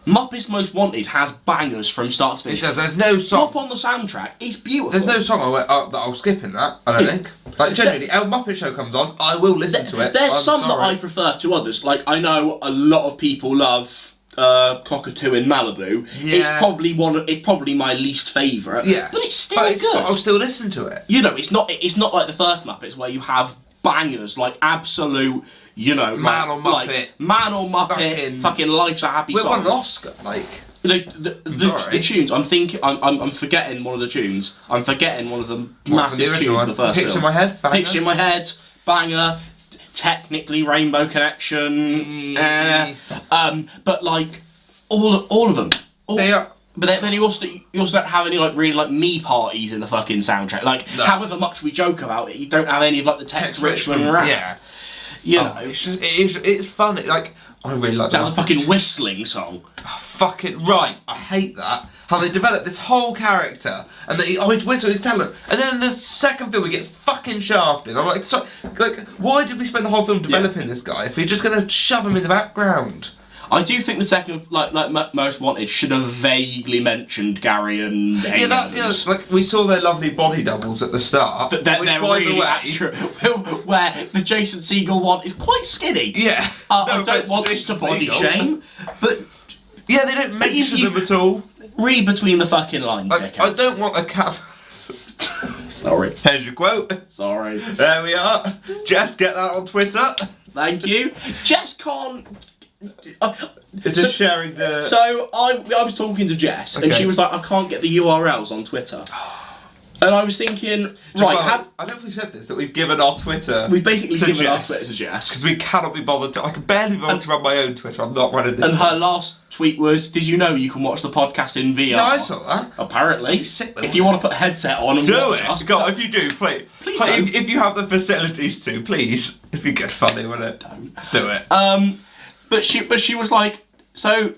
Muppets Most Wanted has bangers from start to finish. It does. There's no song. Pop on the soundtrack. It's beautiful. There's no song that I'll skip in that. I don't think. Like genuinely, El Muppet Show comes on, I will listen to it. There's some that I prefer to others. Like I know a lot of people love Cockatoo in Malibu. Yeah. It's probably my least favourite. Yeah. But it's still good. But I'll still listen to it. You know, it's not like the first Muppets where you have bangers like absolute. You know, Man or Muppet, fucking Life's a Happy Song. We won an Oscar, like the tunes. I'm forgetting one of the tunes. I'm forgetting one of the massive tunes of the first Picture film. in My Head, banger. Picture in My Head, banger. Technically, Rainbow Connection. But like all of them. They are. But then you also don't have any like really like me parties in the fucking soundtrack. Like however much we joke about it, you don't have any of like the Tex Richmond rap. Yeah. You know, it's fun. Like I really like that. The fucking whistling song. Oh, fucking right. I hate that. How they develop this whole character and that he whistle his talent, and then in the second film he gets fucking shafted. I'm like, sorry, like why did we spend the whole film developing this guy if you're just gonna shove him in the background? I do think the second, like Most Wanted, should have vaguely mentioned Gary and Amy. Yeah, that's the other. Like we saw their lovely body doubles at the start. They're really accurate. Where the Jason Segel one is quite skinny. Yeah. I don't want to body shame, but yeah, they don't mention them at all. Read between the fucking lines. I don't want a cap. Sorry. Here's your quote. Sorry. There we are. Jess, get that on Twitter. Thank you. Jess can't. Sharing the. So I was talking to Jess, and she was like, "I can't get the URLs on Twitter." And I was thinking, right, I don't know if we said this, that we've given our Twitter. We've basically given Jess, our Twitter to Jess because we cannot be bothered. I can barely be bothered to run my own Twitter. I'm not running this. And her last tweet was, "Did you know you can watch the podcast in VR?" Yeah, I saw that. Apparently, if you want to put a headset on and watch us, God, if you do, please. If you have the facilities to, please. It'd be good funny, wouldn't it? Don't do it. But she was like, so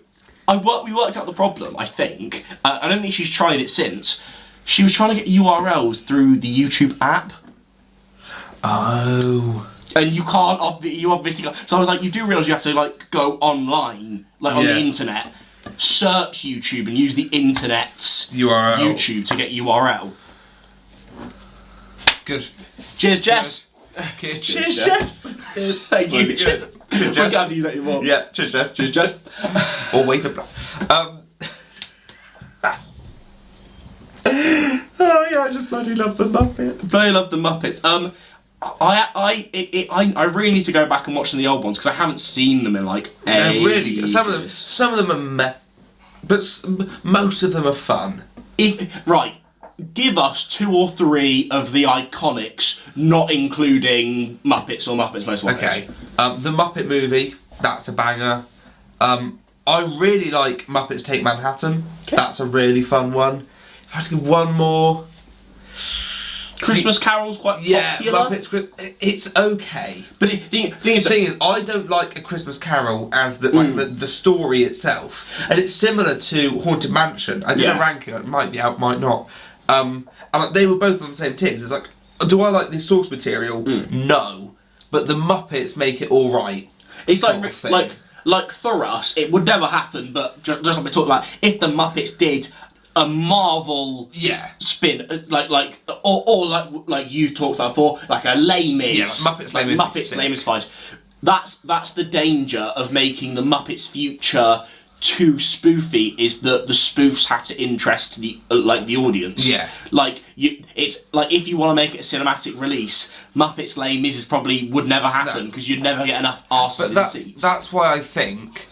we worked out the problem. I think I don't think she's tried it since. She was trying to get URLs through the YouTube app. Oh. And you can't. You obviously can't. So I was like, you do realise you have to like go online, like on the internet, search YouTube and use the internet's URL. YouTube to get URL. Good. Cheers, Jess. Okay, cheers, Jess. Thank you. Cheers. We're going to use that anymore. Yeah, cheers, Jess. Cheers, Jess. Or wait a Oh yeah, I just bloody love the Muppets. Bloody love the Muppets. I really need to go back and watch some of the old ones because I haven't seen them in like ages. They're really good. Some of them are but most of them are fun. Give us 2 or 3 of the iconics, not including Muppets or Muppets Most Wanted. Okay. The Muppet Movie, that's a banger. I really like Muppets Take Manhattan. Okay. That's a really fun one. If I had to give one more. Christmas Carol's quite popular. Muppets. It's okay. But the thing is, I don't like A Christmas Carol as the story itself, and it's similar to Haunted Mansion. I did a ranking. It might be out, might not. And they were both on the same tiers. It's like, do I like the source material? No, but the Muppets make it all right. It's like for us, it would never happen. But just like we talked about, if the Muppets did a Marvel spin, or like you've talked about before, like a Les Mis, Muppets Les Mis fight. That's the danger of making the Muppets future too spoofy, is that the spoofs have to interest the audience. Yeah. It's like if you want to make it a cinematic release, Muppets Les Mis probably would never happen because you'd never get enough asses in seats. That's why I think.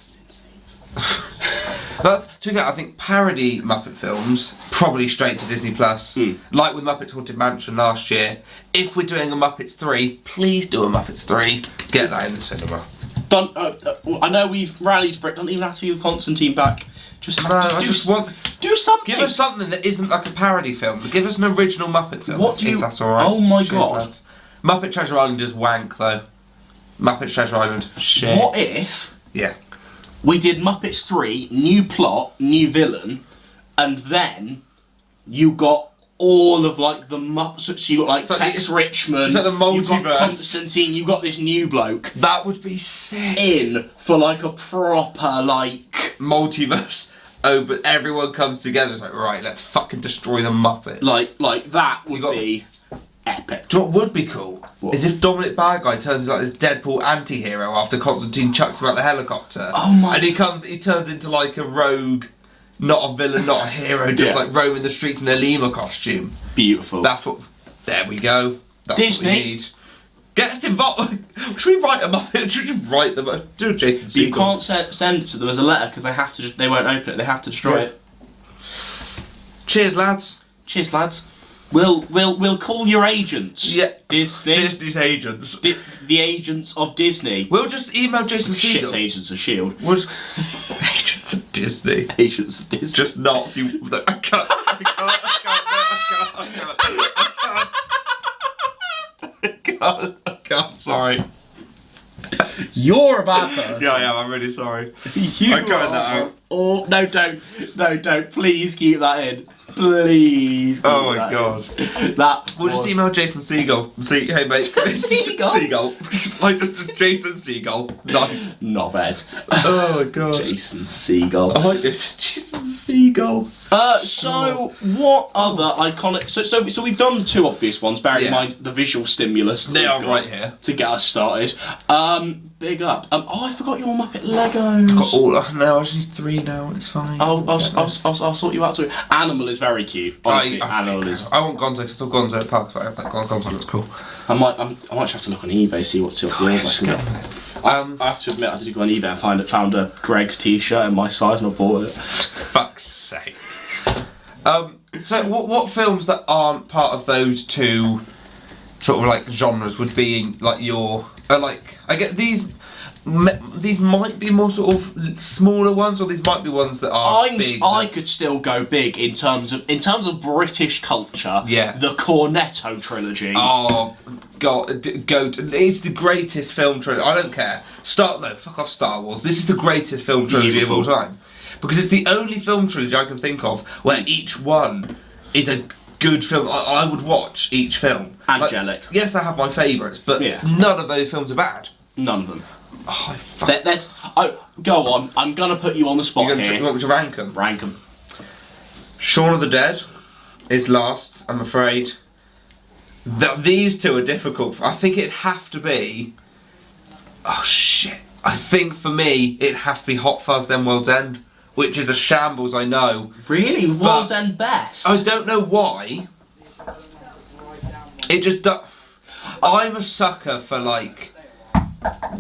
I think parody Muppet films probably straight to Disney Plus, like with Muppets Haunted Mansion last year. If we're doing a Muppets 3, please do a Muppets 3. Get that in the cinema. I know we've rallied for it. Don't even have to be with Constantine back. Do something. Give us something that isn't like a parody film. Give us an original Muppet film. If that's all right. Oh my god. Lads. Muppet Treasure Island is wank though. Muppet Treasure Island shit. What if? Yeah. We did Muppets 3, new plot, new villain, and then you got all of like the Muppets. So you got like like Tex Richmond. it's like the You've got multiverse. Constantine. You've got this new bloke That would be sick. in for like a proper like. Multiverse. Oh, but everyone comes together. It's like, right, let's fucking destroy the Muppets. Like that would be epic. Do you know what would be cool? What? Is if Dominic Bad Guy turns into like this Deadpool anti-hero after Constantine chucks him out the helicopter. Oh my! And he turns into like a rogue, not a villain, not a hero, just like roaming the streets in a lemur costume. Beautiful. That's what. There we go. That's Disney. what we need. Get us involved. Should we write a Muppet? Should we just write them? Do a Jason Segel. You can't send it to them as a letter because they have to. They won't open it. They have to destroy it. Cheers, lads. Cheers, lads. We'll call your agents. Yeah. Disney. Disney's agents. The agents of Disney. We'll just email Jason Segel. Shit, agents of S.H.I.E.L.D. We'll just... Agents of Disney. Agents of Disney. Just Nazi... I can't. I'm sorry. You're a bad person. Yeah, I am. I'm really sorry. You I'm cutting that out. Oh no! Don't! Please keep that in. Please. Keep Oh my that god. in. That. We'll just email Jason Segel. See, hey mate. Segel? Segel. Like just Jason Segel. Nice. Not bad. Oh my god. Jason Segel. I like this. Jason Segel. So what other iconic? So we've done two obvious ones. Bearing in Yeah. mind the visual stimulus. They we've are got right here. to get us started. Big up. Oh, I forgot your Muppet Legos. Got all. No, I just need 3 now. It's fine. I'll sort you out. So Animal is very cute. Honestly, Animal is. I want Gonzo because I saw Gonzo at Parks, but Gonzo looks cool. I might just have to look on eBay, see what deals I can get. I have to admit, I did go on eBay and found a Greg's t-shirt in my size and I bought it. Fuck's sake. So what films that aren't part of those two sort of like genres would be like your like I get these might be more sort of smaller ones, or these might be ones that are big. I could still go big in terms of British culture. Yeah. The Cornetto trilogy. Oh god, it's the greatest film trilogy. I don't care. Fuck off Star Wars. This is the greatest film trilogy of all time. Because it's the only film trilogy I can think of where each one is a good film. I would watch each film. Angelic. Like, yes, I have my favourites, but none of those films are bad. None of them. Oh, fuck. Go on. I'm gonna put you on the spot here. You want me to rank them? Rank them. Shaun of the Dead is last, I'm afraid. These two are difficult. I think it'd have to be... Oh, shit. I think for me, it'd have to be Hot Fuzz, then World's End. Which is a shambles, I know. Really? World's End best? I don't know why. It just... I'm a sucker for, like...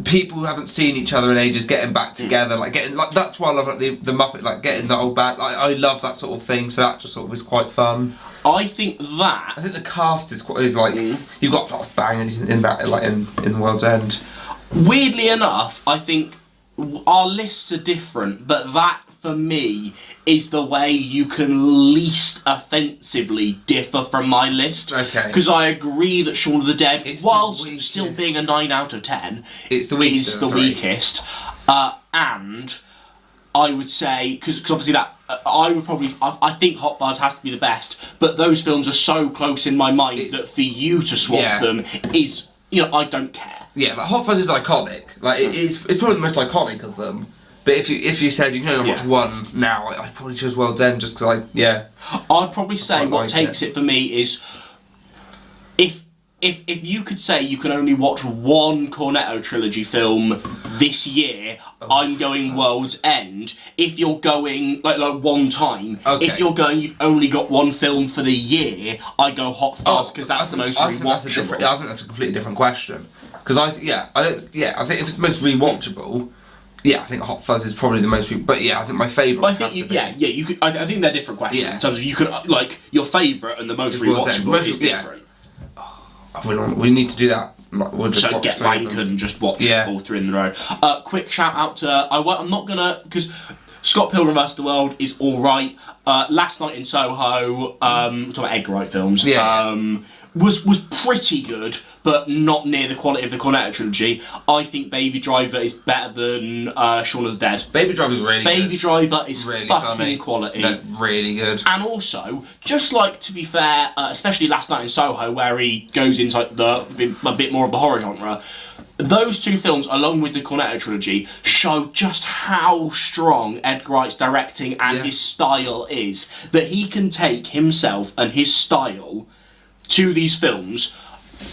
people who haven't seen each other in ages getting back together, that's why I love the Muppet, like getting the whole band. I love that sort of thing, so that just sort of is quite fun. I think the cast is like you've got a lot of bangers in that, like in the World's End. Weirdly enough, I think our lists are different, but that for me is the way you can least offensively differ from my list. Okay. Because I agree that Shaun of the Dead, whilst the still being a 9 out of 10, it's the weakest. Is the weakest. And I would say, because obviously that, I think Hot Fuzz has to be the best, but those films are so close in my mind that for you to swap them is, I don't care. Yeah, like Hot Fuzz is iconic. Like it's probably the most iconic of them. But if you said you can only watch one now, I'd probably choose World's End just because I'd probably say what takes it for me is if you could say you can only watch one Cornetto trilogy film this year, I'm going World's End. If you're going like one time, if you're going you've only got one film for the year, I go Hot Fuzz because that's the most rewatchable. I think that's a completely different question. Because I think if it's the most rewatchable. Yeah, I think Hot Fuzz is probably the most. But yeah, I think my favourite. I think you could. I think they're different questions in terms of you could like your favourite and the most rewatchable is different. We need to do that. We'll just so get ranked and just watch all three in the row. Quick shout out to I'm not gonna because Scott Pilgrim vs. the World is all right. Last Night in Soho. We're talking about Edgar Wright films. was pretty good, but not near the quality of the Cornetto trilogy. I think Baby Driver is better than Shaun of the Dead. Baby Driver is really good. Baby Driver is really fucking funny. quality. No, really good. And also, just like, to be fair, especially Last Night in Soho, where he goes into like, a bit more of the horror genre, those two films, along with the Cornetto trilogy, show just how strong Edgar Wright's directing and his style is. That he can take himself and his style to these films.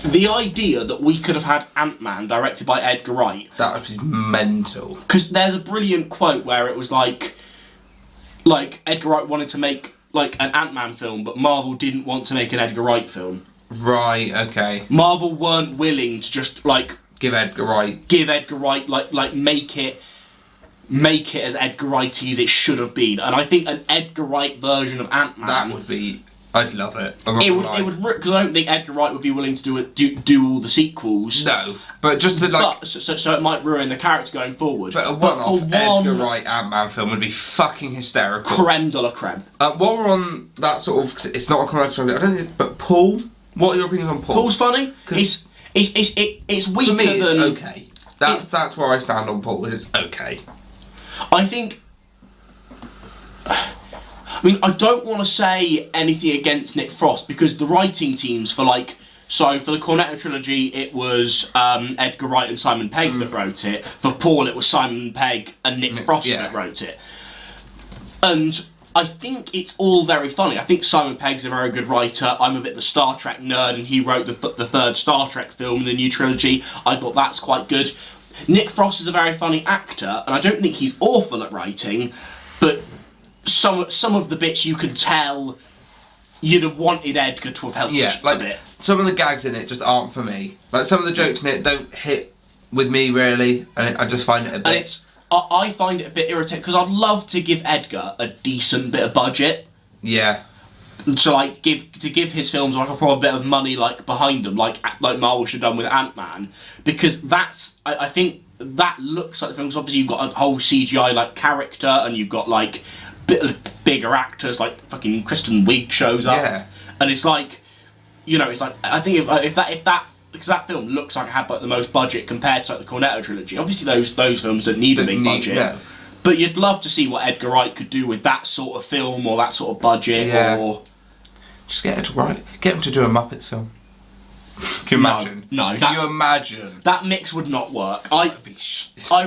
The idea that we could have had Ant-Man directed by Edgar Wright, that would be mental. because there's a brilliant quote where it was like Edgar Wright wanted to make like an Ant-Man film, but Marvel didn't want to make an Edgar Wright film. Right, okay. Marvel weren't willing to just like give Edgar Wright like make it as Edgar Wrighty as it should have been. And I think an Edgar Wright version of Ant-Man, that would be, I'd love it. It would because I don't think Edgar Wright would be willing to do all the sequels. No, but just to like. But, so it might ruin the character going forward. But a one-off Edgar Wright Ant-Man film would be fucking hysterical. Creme de la creme. While we're on that sort of, it's not a connection. I don't think. But Paul, what are your opinions on Paul? Paul's funny. It's weaker for me, it's than okay. That's where I stand on Paul. Is it's okay. I think. I mean, I don't want to say anything against Nick Frost because the writing teams for for the Cornetto trilogy, it was Edgar Wright and Simon Pegg that wrote it. For Paul, it was Simon Pegg and Nick Frost that wrote it. And I think it's all very funny. I think Simon Pegg's a very good writer. I'm a bit of a Star Trek nerd, and he wrote the third Star Trek film in the new trilogy. I thought that's quite good. Nick Frost is a very funny actor, and I don't think he's awful at writing, but some of the bits you can tell you'd have wanted Edgar to have helped a bit. Some of the gags in it just aren't for me. Like some of the jokes in it don't hit with me really, and I just find it a bit. And I find it a bit irritating because I'd love to give Edgar a decent bit of budget. Yeah. To give his films like a proper bit of money behind them, like Marvel should have done with Ant-Man, because I think that looks like the films. Obviously, you've got a whole CGI character, and you've got bigger actors like fucking Kristen Wiig shows up, and it's I think if that because that film looks like it had the most budget compared to the Cornetto trilogy. Obviously, those films don't need a big budget. No. But you'd love to see what Edgar Wright could do with that sort of film or that sort of budget, or just get Edgar Wright, get him to do a Muppets film. Can you imagine? No. Can you imagine? That mix would not work. I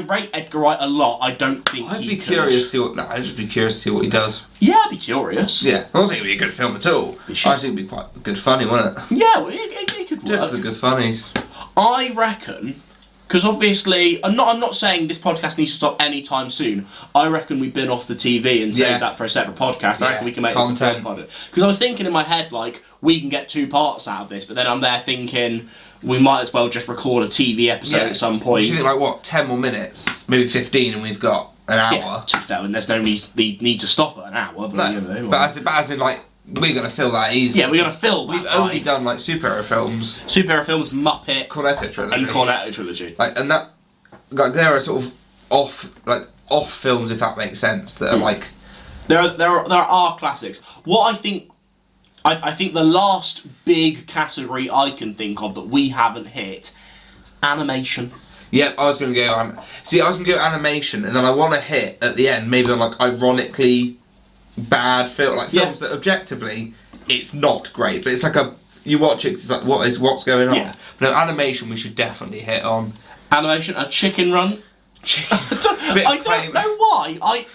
rate Edgar Wright a lot. I don't think I'd be curious to see what. No, I'd just be curious to see what he does. Yeah, I'd be curious. Yeah, I don't think it'd be a good film at all. I think it'd be quite good funny, wouldn't it? Yeah, well, it could work. The good funnies. I reckon, because obviously, I'm not saying this podcast needs to stop anytime soon. I reckon we've been off the TV and saved that for a separate podcast. I reckon we can make this a third podcast. Because I was thinking in my head, we can get 2 parts out of this, but then I'm there thinking we might as well just record a TV episode at some point. Do you think 10 more minutes? Maybe 15 and we've got an hour? Yeah, to be fair, and there's no need to stop at an hour. But, no, but as in we're going to fill that easily. Yeah, we're going to fill that. We've only done superhero films. Superhero films, Muppet, Cornetto trilogy. And Cornetto trilogy. And that, there are sort of off films, if that makes sense, that are There are classics. What I think the last big category I can think of that we haven't hit, animation. Yep, I was going to go animation, and then I want to hit at the end, maybe on ironically bad film, films that objectively it's not great, but it's you watch it, it's what's going on. Yeah. But no, animation we should definitely hit on. Animation, a Chicken Run. I don't know why.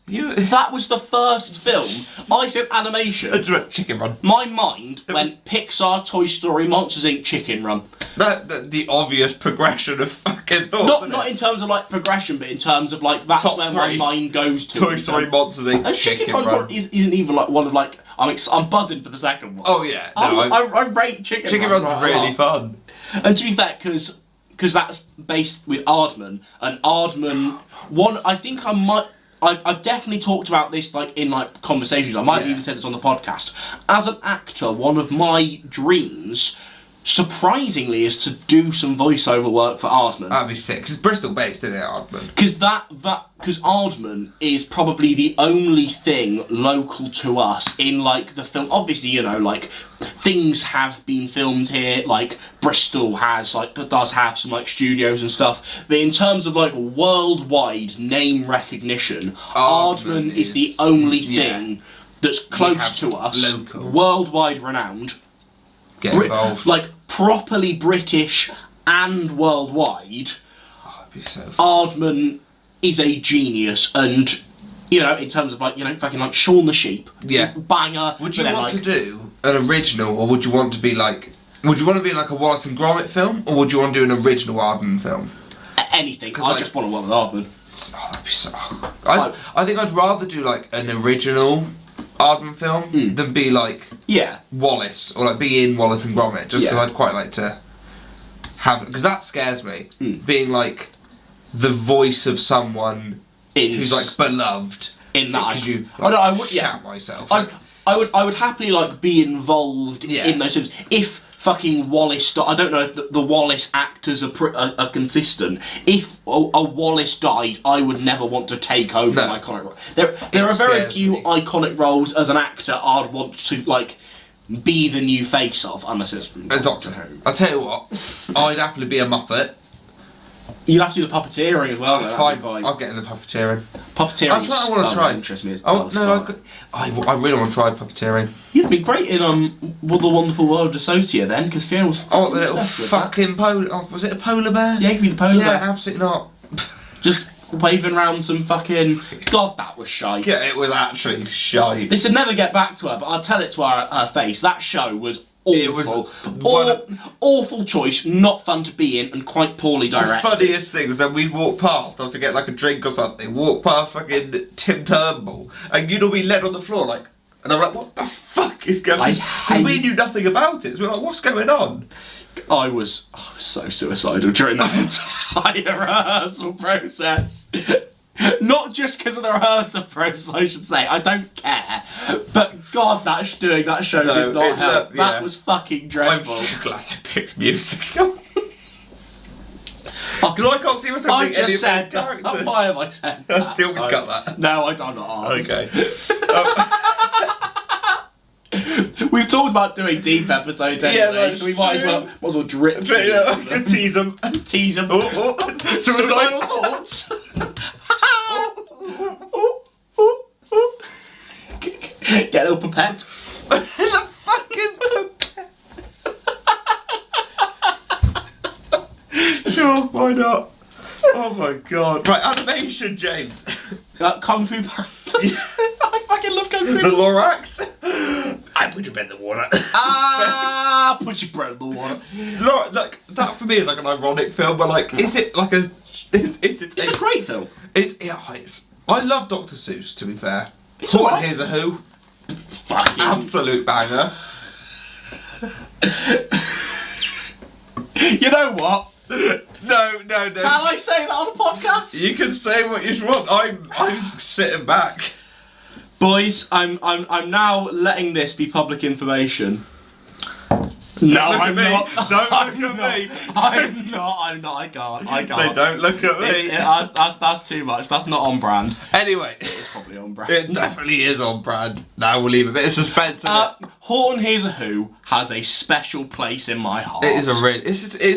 That was the first film. I said animation. Chicken Run. My mind went Pixar, Toy Story, Monsters Inc., Chicken Run. The obvious progression of fucking thoughts. Not in terms of progression, but in terms of that's top where 3. my mind goes to. Toy Story, Monsters Inc., and Chicken Run isn't even one of I'm buzzing for the second one. Oh yeah. No, I rate Chicken Run. Chicken Run's really fun. And to be fair, because that's based with Aardman, and Aardman I think I've definitely talked about this in conversations. I might have even said this on the podcast. As an actor, one of my dreams surprisingly, is to do some voiceover work for Aardman. That'd be sick. Because it's Bristol-based, isn't it, Aardman? Because because Aardman is probably the only thing local to us in, like, the film. Obviously, you know, like, things have been filmed here, like, Bristol has, like, does have some, like, studios and stuff. But in terms of, like, worldwide name recognition, Aardman is the only thing that's close to us, local. worldwide renowned. Get involved. Like, properly British and worldwide. Oh, it'd be so fun. Aardman is a genius, and, you know, in terms of, like, you know, fucking, like, Shaun the Sheep. Yeah. Banger. Would you want to do an original, or would you want to be like... Would you want to be like a Wallace and Gromit film, or would you want to do an original Aardman film? Anything. I like, just want to work with Aardman. Oh, that'd be so... I think I'd rather do, like, an original Aardman film than be, like... Yeah. Wallace, or like be in Wallace and Gromit, just because Yeah. I'd quite like to have, because that scares me, being like the voice of someone who's like beloved. In that, because you, I know, I would shat myself. I would happily like be involved in those films if fucking Wallace. I don't know if the Wallace actors are consistent. If a Wallace died, I would never want to take over an iconic role. There are very few iconic roles as an actor I'd want to like be the new face of, unless it's a Doctor Who. I'll tell you what, I'd happily be a Muppet. You'd have to do the puppeteering as well. That's fine. I'll get in the puppeteering. Puppeteering. That's what I want to try. Interest me as I really want to try puppeteering. You'd be great in The Wonderful World of Socia then, because Fiona was. The little fucking polar. Oh, was it a polar bear? Yeah, you could be the polar bear. Yeah, absolutely not. Just waving around some fucking. God, that was shite. Yeah, it was actually shite. This would never get back to her, but I'll tell it to her face. That show was awful. It was awful choice, not fun to be in, and quite poorly directed. The funniest thing was when we'd walk past, to get like a drink or something, walk past fucking Tim Turnbull, and you'd all be led on the floor like, and I'm like, what the fuck is going on? Because we knew nothing about it, so we were like, what's going on? I was so suicidal during that entire rehearsal process. Not just because of the rehearsal process, I should say. I don't care. But God, that show did not help. That was fucking dreadful. I'm so glad they picked musical. Because I can't see myself being any of those characters. Why have I said that? Do you want me to cut that? No, I don't ask. Okay. We've talked about doing deep episodes anyway, so we might as well drip. Tease them. Tease them. Suicidal thoughts. Get a little pipette. The fucking pipette. Sure, why not? Oh my god. Right, animation, James. Kung Fu Panda. I fucking love Kung Fu. The Lorax. I put your bread in the water. Put your bread in the water. Like that for me is like an ironic film, but like, is it like a? It's a great film. It's. I love Dr. Seuss. To be fair, What? Here's a Who. Fucking Absolute banger. You know what? No. Can I say that on a podcast? You can say what you want. I'm sitting back. Boys, I'm now letting this be public information. No, I'm not. Don't look at me. I'm not. I can't. So don't look at me. That's too much. That's not on brand. Anyway. It's probably on brand. It definitely is on brand. Now we'll leave a bit of suspense in it. Horton Hears a Who has a special place in my heart. It is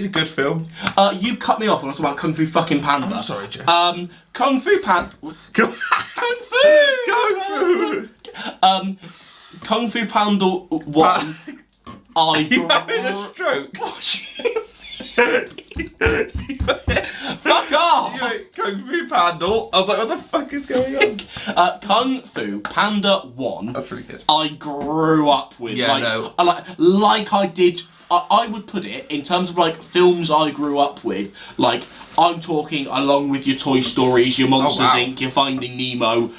a good film. You cut me off when I was talking about Kung Fu fucking Panda. I'm sorry, Joe. Kung Fu Panda. Kung Fu. Kung Fu Panda 1. You having a stroke? Fuck off! You went Kung Fu Panda. I was like, what the fuck is going on? Kung Fu Panda 1. That's really good. I grew up with. Yeah, no. Like I did. I would put it in terms of like films I grew up with. Like I'm talking along with your Toy Stories, your Monsters Inc., your Finding Nemo.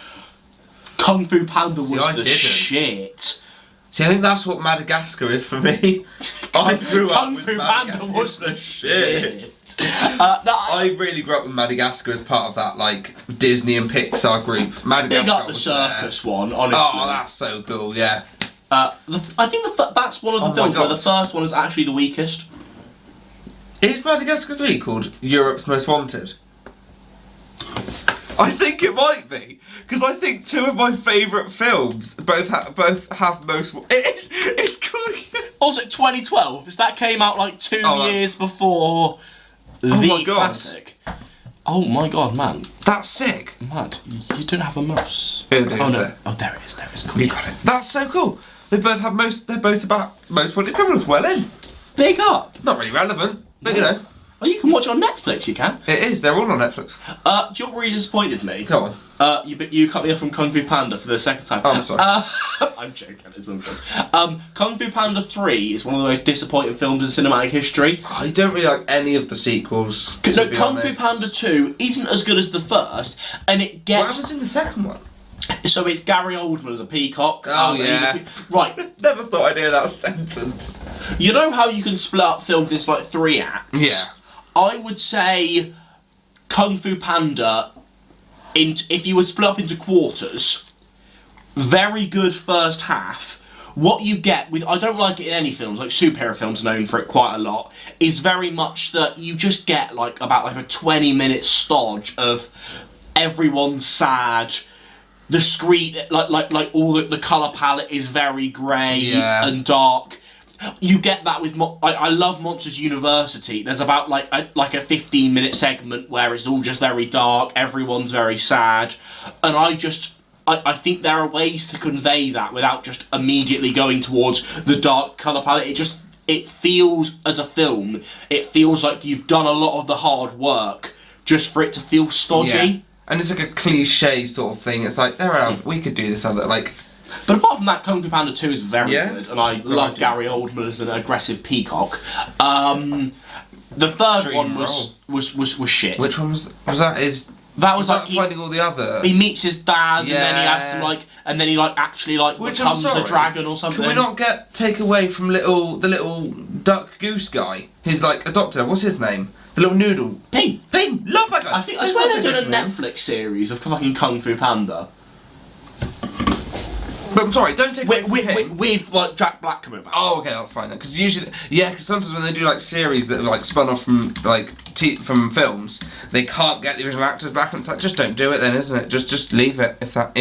Kung Fu Panda was the shit. See, I think that's what Madagascar is for me. I grew up with Kung Fu Madagascar. Panda was the shit. I really grew up with Madagascar as part of that like Disney and Pixar group. Madagascar Big up the was circus one, honestly. Oh, that's so cool, yeah. I think that's one of the films where the first one is actually the weakest. Is Madagascar 3 called Europe's Most Wanted? I think it might be, because I think two of my favourite films both have most. It's called. Also, 2012, because that came out like 2 years before the my God. classic. Oh my god, man. That's sick. Mad. You don't have a mouse. Here it is, oh no. there. Oh, there it is. Cool. You got it. That's so cool. They both have they're both about most wanted criminals. Well in. Big up. Not really relevant, but you know. Oh, you can watch it on Netflix, you can. It is, they're all on Netflix. Do you know what really disappointed me? Go on. You cut me off from Kung Fu Panda for the second time. Oh, I'm sorry. I'm joking, it's all good. Kung Fu Panda 3 is one of the most disappointing films in cinematic history. I don't really like any of the sequels. No, Kung Fu Panda 2 isn't as good as the first, and it gets... What happens in the second one? So it's Gary Oldman as a peacock. Oh, yeah. Right. Never thought I'd hear that sentence. You know how you can split up films into like 3 acts? Yeah. I would say Kung Fu Panda, if you would split up into quarters, very good first half. What you get with, I don't like it in any films, like superhero films are known for it quite a lot, is very much that you just get like about like a 20-minute stodge of everyone's sad. The screen, like all the colour palette is very grey and dark. You get that with I love Monsters University. There's about like a 15-minute segment where it's all just very dark, everyone's very sad, and I think there are ways to convey that without just immediately going towards the dark colour palette. It feels, as a film, it feels like you've done a lot of the hard work just for it to feel stodgy. Yeah. And it's like a cliche sort of thing. It's like, we could do this other, like... But apart from that, Kung Fu Panda 2 is very good, and I love Gary Oldman as an aggressive peacock. The third one was shit. Which one was that? That was like finding all the other. He meets his dad, and then he has to and then he actually becomes a dragon or something. Can we not take away from the little duck goose guy? He's like a doctor. What's his name? The little noodle. Ping. Love that guy. I swear they're doing a Netflix series of fucking Kung Fu Panda. But I'm sorry, don't take away from him. With like Jack Black coming back. Oh, okay, that's fine then. Because usually, because sometimes when they do like series that are like spun off from from films, they can't get the original actors back, and it's like, just don't do it then, isn't it? Just leave it if that's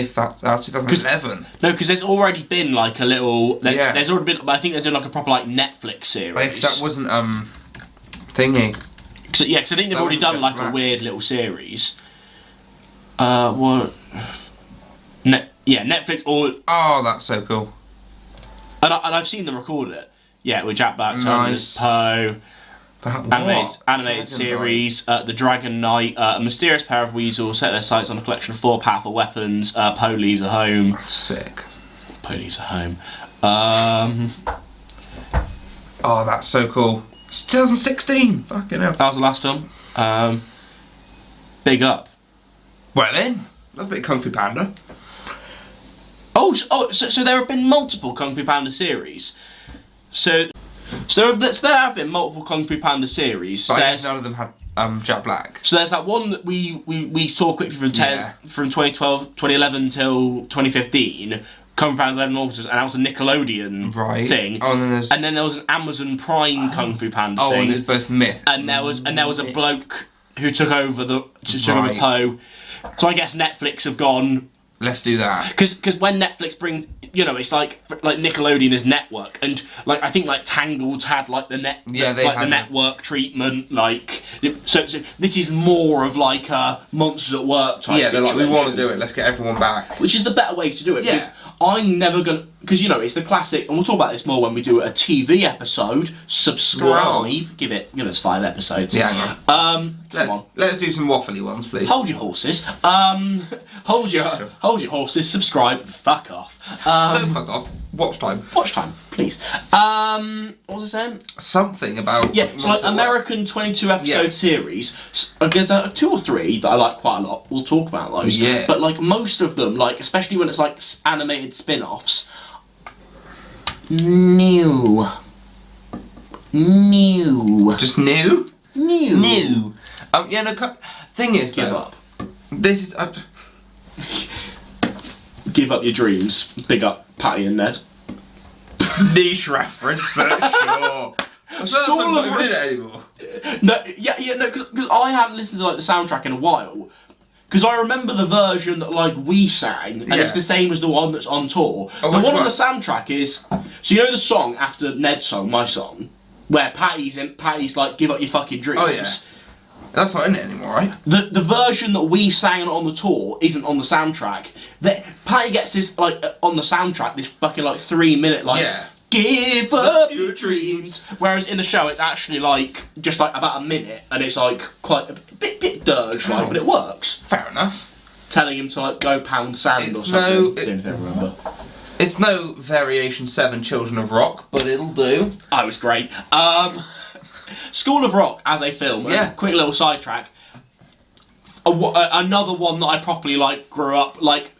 2011. No, because there's already been like a little. There's already been. I think they're doing like a proper like Netflix series. Right, because that wasn't thingy. Because I think they've already done like a weird little series. What? Netflix or... Oh, that's so cool. And I've seen them record it. Yeah, with Jack Black, nice. Poe, animated series, The Dragon Knight, a mysterious pair of weasels set their sights on a collection of 4 powerful weapons. Poe leaves a home. Sick. Poe leaves a home. Oh, that's so cool. It's 2016. Fucking hell. That was the last film. Big up. Well then, that's a bit of Kung Fu Panda. So there have been multiple Kung Fu Panda series. So there have been multiple Kung Fu Panda series. But I guess none of them had Jack Black. So there's that one that we saw quickly from 2011 till 2015. Kung Fu Panda 11 Officers, and that was a Nickelodeon thing. Oh, and then there was an Amazon Prime Kung Fu Panda thing. Oh, and it's both myth. And there was a bloke who took over over Poe. So I guess Netflix have gone, let's do that. Because when Netflix brings, it's like Nickelodeon is network, and like I think like Tangled had like the network treatment, like so this is more of like a Monsters at Work type situation. They're like, we want to do it, let's get everyone back. Which is the better way to do it, because I'm never gonna, because it's the classic, and we'll talk about this more when we do a TV episode. Subscribe, give us 5 episodes. Yeah, let's do some waffly ones, please. Hold your horses. Hold your horses. Subscribe. Fuck off. Don't fuck off. Watch time. Watch time, please. What was I saying? Something about so like American 22 episode series. There's 2 or 3 that I like quite a lot. We'll talk about those. Yeah. But like most of them, like especially when it's like animated spin-offs. New. Just new. Thing is, give up. This is. Give up your dreams. Big up Patty and Ned. Niche reference, but sure. School of Rock it anymore. No, because I haven't listened to like the soundtrack in a while. Because I remember the version that like we sang, and it's the same as the one that's on tour. The one on the soundtrack is, so you know the song after Ned's song, my song, where Patty's like give up your fucking dreams. Oh yeah. That's not in it anymore, right? The version that we sang on the tour isn't on the soundtrack. Patty gets this like on the soundtrack, this fucking like 3-minute like give up your dreams. Whereas in the show it's actually like just like about a minute, and it's like quite a bit dirge like, but it works. Fair enough. Telling him to like go pound sand or something. It's no Variation 7 Children of Rock, but it'll do. Oh, it was great. School of Rock as a film. Quick little sidetrack. Another one that I properly like grew up like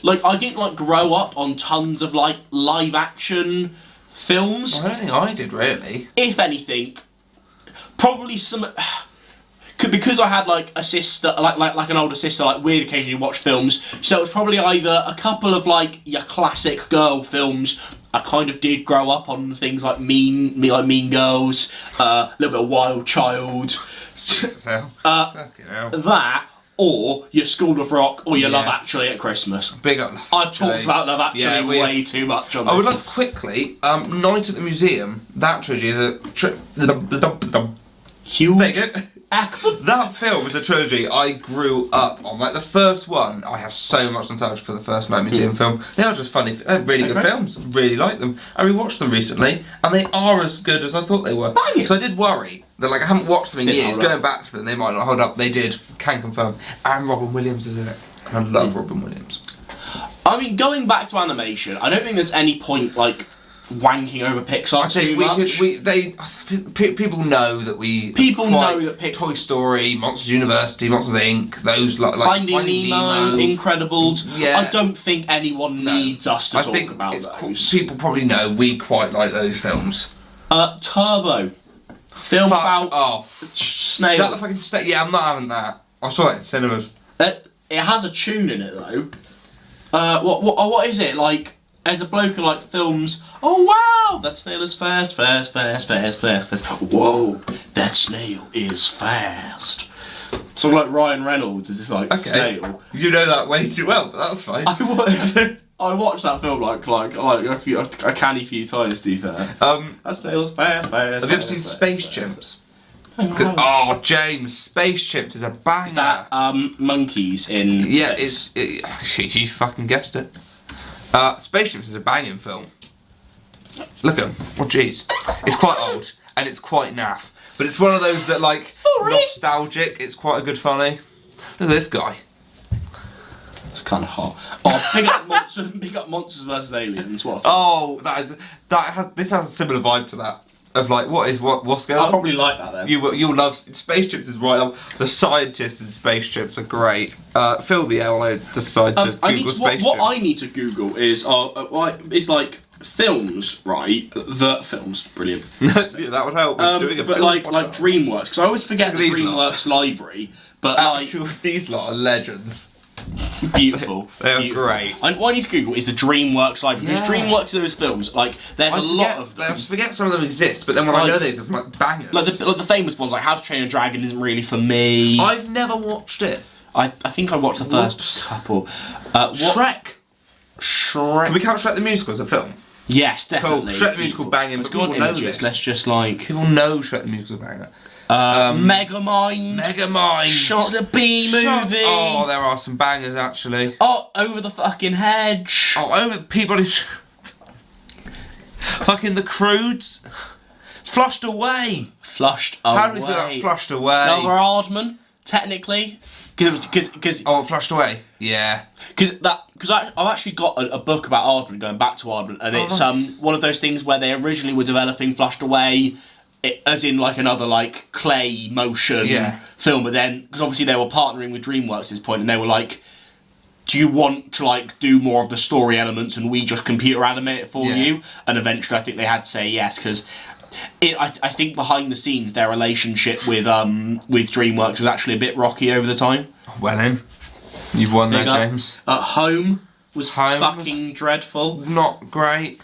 I didn't like grow up on tons of like live action films. I don't think I did really. If anything, probably some. Because I had like a sister, like an older sister, like we'd occasionally watch films. So it was probably either a couple of like your classic girl films. I kind of did grow up on things like Mean Girls, a little bit of Wild Child. That, or your School of Rock, or your Love Actually at Christmas. Big up Love I've talked about Love Actually way too much on this. I would like to quickly, Night at the Museum, that trilogy is a... Huge. There you go. That film is a trilogy I grew up on. Like the first one, I have so much nostalgia for the first Night Museum film. They are just funny, they're really good films. Really like them. I rewatched them recently, and they are as good as I thought they were. Because I did worry that like I haven't watched them in years. Going back to them, they might not hold up. They did. Can confirm. And Robin Williams is in it. And I love Robin Williams. I mean, going back to animation, I don't think there's any point like wanking over Pixar too much. People know that we. People know that Pixar. Toy Story, Monsters University, Monsters Inc. Those like Finding Nemo, Incredibles. Yeah. I don't think anyone needs us to talk about those. People probably know we quite like those films. Turbo. Film about snails. That the fucking yeah, I'm not having that. I saw it in cinemas. It has a tune in it though. What is it like? As a bloke who like films, oh wow, that snail is fast. Whoa, that snail is fast. So like Ryan Reynolds is this like snail. You know that way too well, but that's fine. I watched that film like a canny few times, to be fair. That snail is fast. Have you ever seen Space Chimps? Oh, James, Space Chimps is a banger. Is that monkeys in space? You fucking guessed it. Space Chimps is a banging film. Look at him. Oh jeez. It's quite old and it's quite naff, but it's one of those that like nostalgic. It's quite a good funny. Look at this guy. It's kind of hot. Oh, big up Monsters vs Aliens. What? This has a similar vibe to that. Of like, what's going on? I'll probably like that then. You'll love Space Chimps is right up. The scientists in Space Chimps are great. Phil the L, I decide to Google Space Chimps. What I need to Google is like films, right? The films, brilliant. Yeah, that would help. Doing a but film like DreamWorks, because I always forget the DreamWorks library. But these lot are legends. Beautiful. They're great. And what I need to Google is the DreamWorks library. Because DreamWorks those films, like there's a lot of them. I forget some of them exist, but then when I know these, I'm like bangers. Like the famous ones, like How to Train Your Dragon isn't really for me. I've never watched it. I think I watched the first couple. Shrek. Can we count Shrek the musical as a film? Yes, definitely. Cool. Shrek the musical banging, but people know this. Let's just like people know Shrek the musical banger. Megamind. Shot the B movie. Oh, there are some bangers actually. Oh, Over the fucking Hedge. Oh, over Peabody. Fucking The Croods. Flushed Away. How do we feel about Flushed Away? Another Aardman, technically. Because Flushed Away. Yeah. Because I've actually got a book about Aardman, going back to Aardman, and it's one of those things where they originally were developing Flushed Away. As in like another like clay motion film, but then because obviously they were partnering with DreamWorks at this point, and they were like, "Do you want to like do more of the story elements, and we just computer animate it for you?" And eventually, I think they had to say yes because I think behind the scenes their relationship with DreamWorks was actually a bit rocky over the time. Well, then you've won there, James. Home was fucking dreadful. Not great.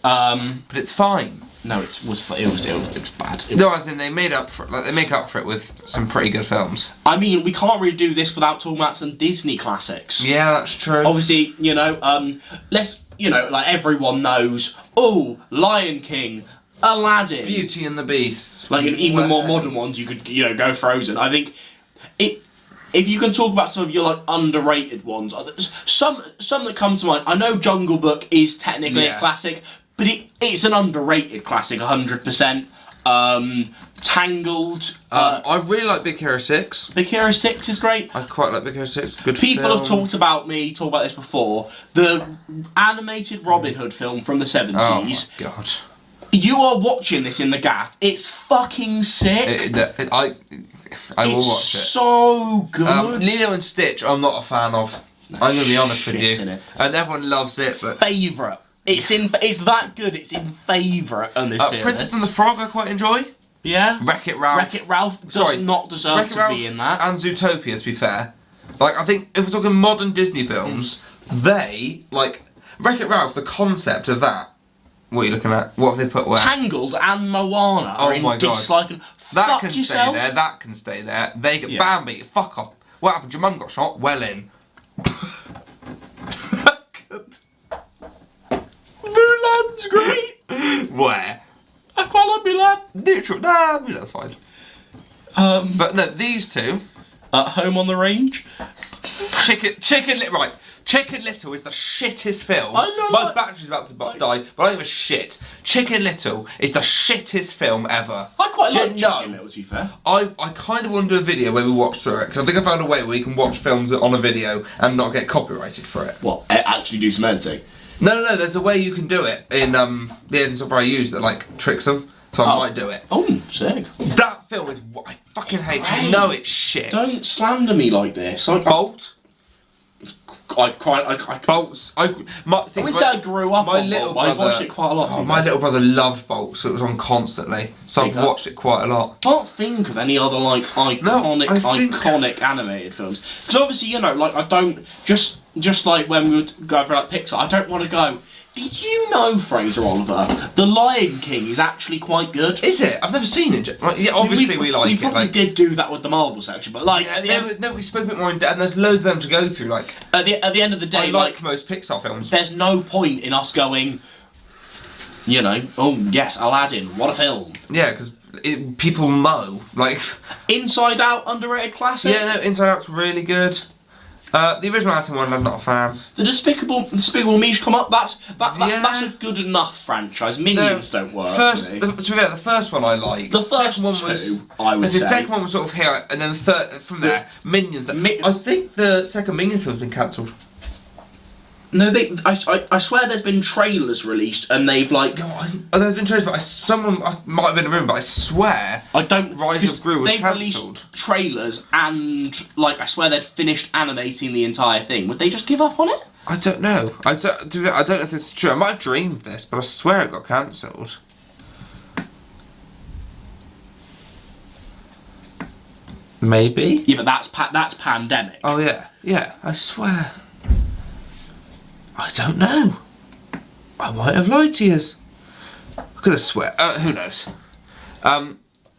But it's fine. No, it was bad. No, as in they make up for it with some pretty good films. I mean, we can't really do this without talking about some Disney classics. Yeah, that's true. Obviously, let's, like everyone knows, Lion King, Aladdin. Beauty and the Beast. Like, even the more modern ones, you could, go Frozen. I think, if you can talk about some of your, like, underrated ones, some that come to mind, I know Jungle Book is technically a classic, but it's an underrated classic, 100%. Tangled. I really like Big Hero 6. Big Hero 6 is great. I quite like Big Hero 6. Good People film. have talked about this before. The animated Robin Hood film from the 70s. Oh my god. You are watching this in the gaff. It's fucking sick. I will watch it. It's so good. Lilo and Stitch, I'm not a fan of. I'm going to be honest with you. And everyone loves it, but... Favourite. It's that good, it's in favourite on this tier Princess list. and the Frog I quite enjoy. Yeah. Wreck-It Ralph. Wreck-It Ralph does not deserve to be in that. And Zootopia, to be fair. Like, I think if we're talking modern Disney films, they, like, Wreck-It Ralph, the concept of that. What are you looking at? What have they put where? Tangled and Moana are in Dislike and that fuck can yourself. stay there, that can stay there. They get Bambi, fuck off. What happened? Your mum got shot? Well in. Mulan's great. Where? I quite like Mulan. Neutral. Nah, Mulan's fine. But no, these two. Home on the Range. Right. Chicken Little is the shittest film. I know My that. battery's about to die, but I don't give a shit. Chicken Little is the shittest film ever. I quite like Chicken Little, to be fair. I kind of want to do a video where we watch through it, because I think I found a way where we can watch films on a video and not get copyrighted for it. What, actually do some editing? No, there's a way you can do it in the editing software I use that like tricks them, so I might do it. Oh, sick. That film is what I fucking hate. great. You know it's shit. Don't slander me like this. Bolt. Bolts. I wouldn't say I grew up my on little Bolt, but I brother, watched it quite a lot. my little brother loved Bolt, so it was on constantly. So I've watched it quite a lot. I can't think of any other like iconic animated films. Because obviously, like I don't just like when we would go over like Pixar, I don't want to go. Did you know, Fraser Oliver, The Lion King is actually quite good? Is it? I've never seen it. Yeah, obviously we like it. We probably did do that with the Marvel section, but like we spoke a bit more in depth, and there's loads of them to go through. Like at the end of the day, I like most Pixar films. There's no point in us going, oh yes, Aladdin, what a film. Yeah, because people know. Like Inside Out, underrated classic. Yeah, no, Inside Out's really good. The original Aladdin one, I'm not a fan. The Despicable Me's come up. That's a good enough franchise. Minions don't work. To be fair, the first one I liked. The first one I would say. The second one was sort of here, and then the third from there. Minions. I think the second Minions film's been cancelled. No, I swear there's been trailers released and they've like... No, there's been trailers, but someone might have been in the room, but I swear Rise of Gru was they've cancelled. Released trailers and like I swear they'd finished animating the entire thing. Would they just give up on it? I don't know. I don't know if this is true. I might have dreamed this, but I swear it got cancelled. Maybe? Yeah, but that's pandemic. Oh yeah, I swear. I don't know. I might have lied to you. I could have swear. Who knows?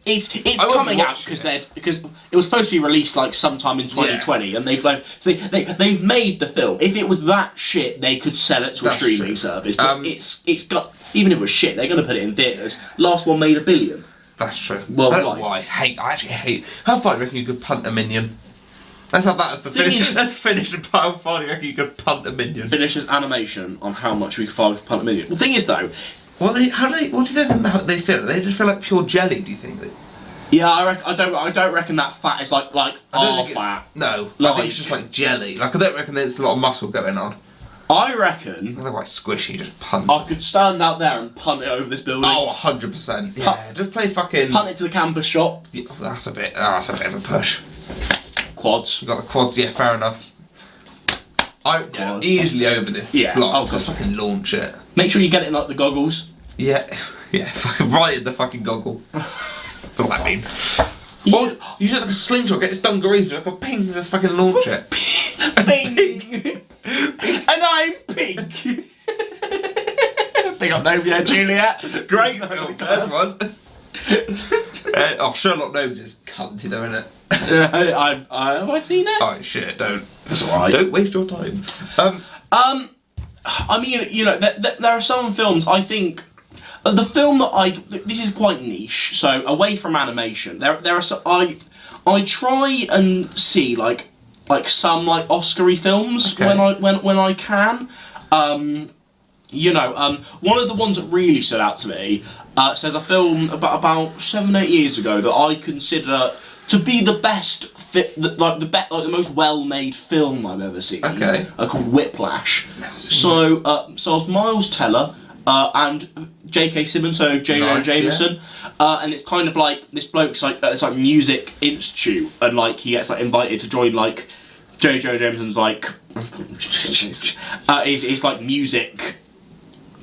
It's coming out because it was supposed to be released like sometime in 2020, and they've made the film. If it was that shit, they could sell it to a streaming service. But it's got, even if it was shit, they're going to put it in theaters. Last one made $1 billion. That's true. Well, I don't know why. I actually hate. How far do you reckon you could punt a minion? Let's have that as the finish. Let's finish the how far do you reckon you could punt a minion? Finishes animation on how much we could punt a minion. The thing is though, what do you think they feel? They just feel like pure jelly. Do you think? Yeah, I don't reckon that fat is like our fat. No, I think it's just like jelly. Like I don't reckon there's a lot of muscle going on. I reckon. They're quite squishy, just punt. I could stand out there and punt it over this building. Oh, 100%. Yeah, just play fucking. Punt it to the campus shop. Yeah, that's a bit of a push. Quads. You got the quads, yeah, fair enough. Easily over this block. Just fucking launch it. Make sure you get it in like the goggles. Yeah, fucking right in the fucking goggle. What does that mean? Well, you just like a slingshot, get this dungarees, like a ping, just fucking launch it. Ping! And I'm pink! Big up Romeo and Juliet. Great film, there's one. Sherlock Gnomes is cunty though, isn't it? Have I seen it? Oh shit, don't. That's alright. Don't waste your time. I mean, you know, there are some films, I think, the film that this is quite niche, so away from animation, there are some, I try and see, like some, like, Oscar-y films when I can. You know, one of the ones that really stood out to me, says a film about 7-8 years ago that I consider to be the best the most well-made film I've ever seen. Okay. Called Whiplash. So stars Miles Teller and J.K. Simmons, so J.J. Jameson, and it's kind of like this bloke's like it's like music institute, and like he gets like invited to join like J.J. Jameson's like is like music,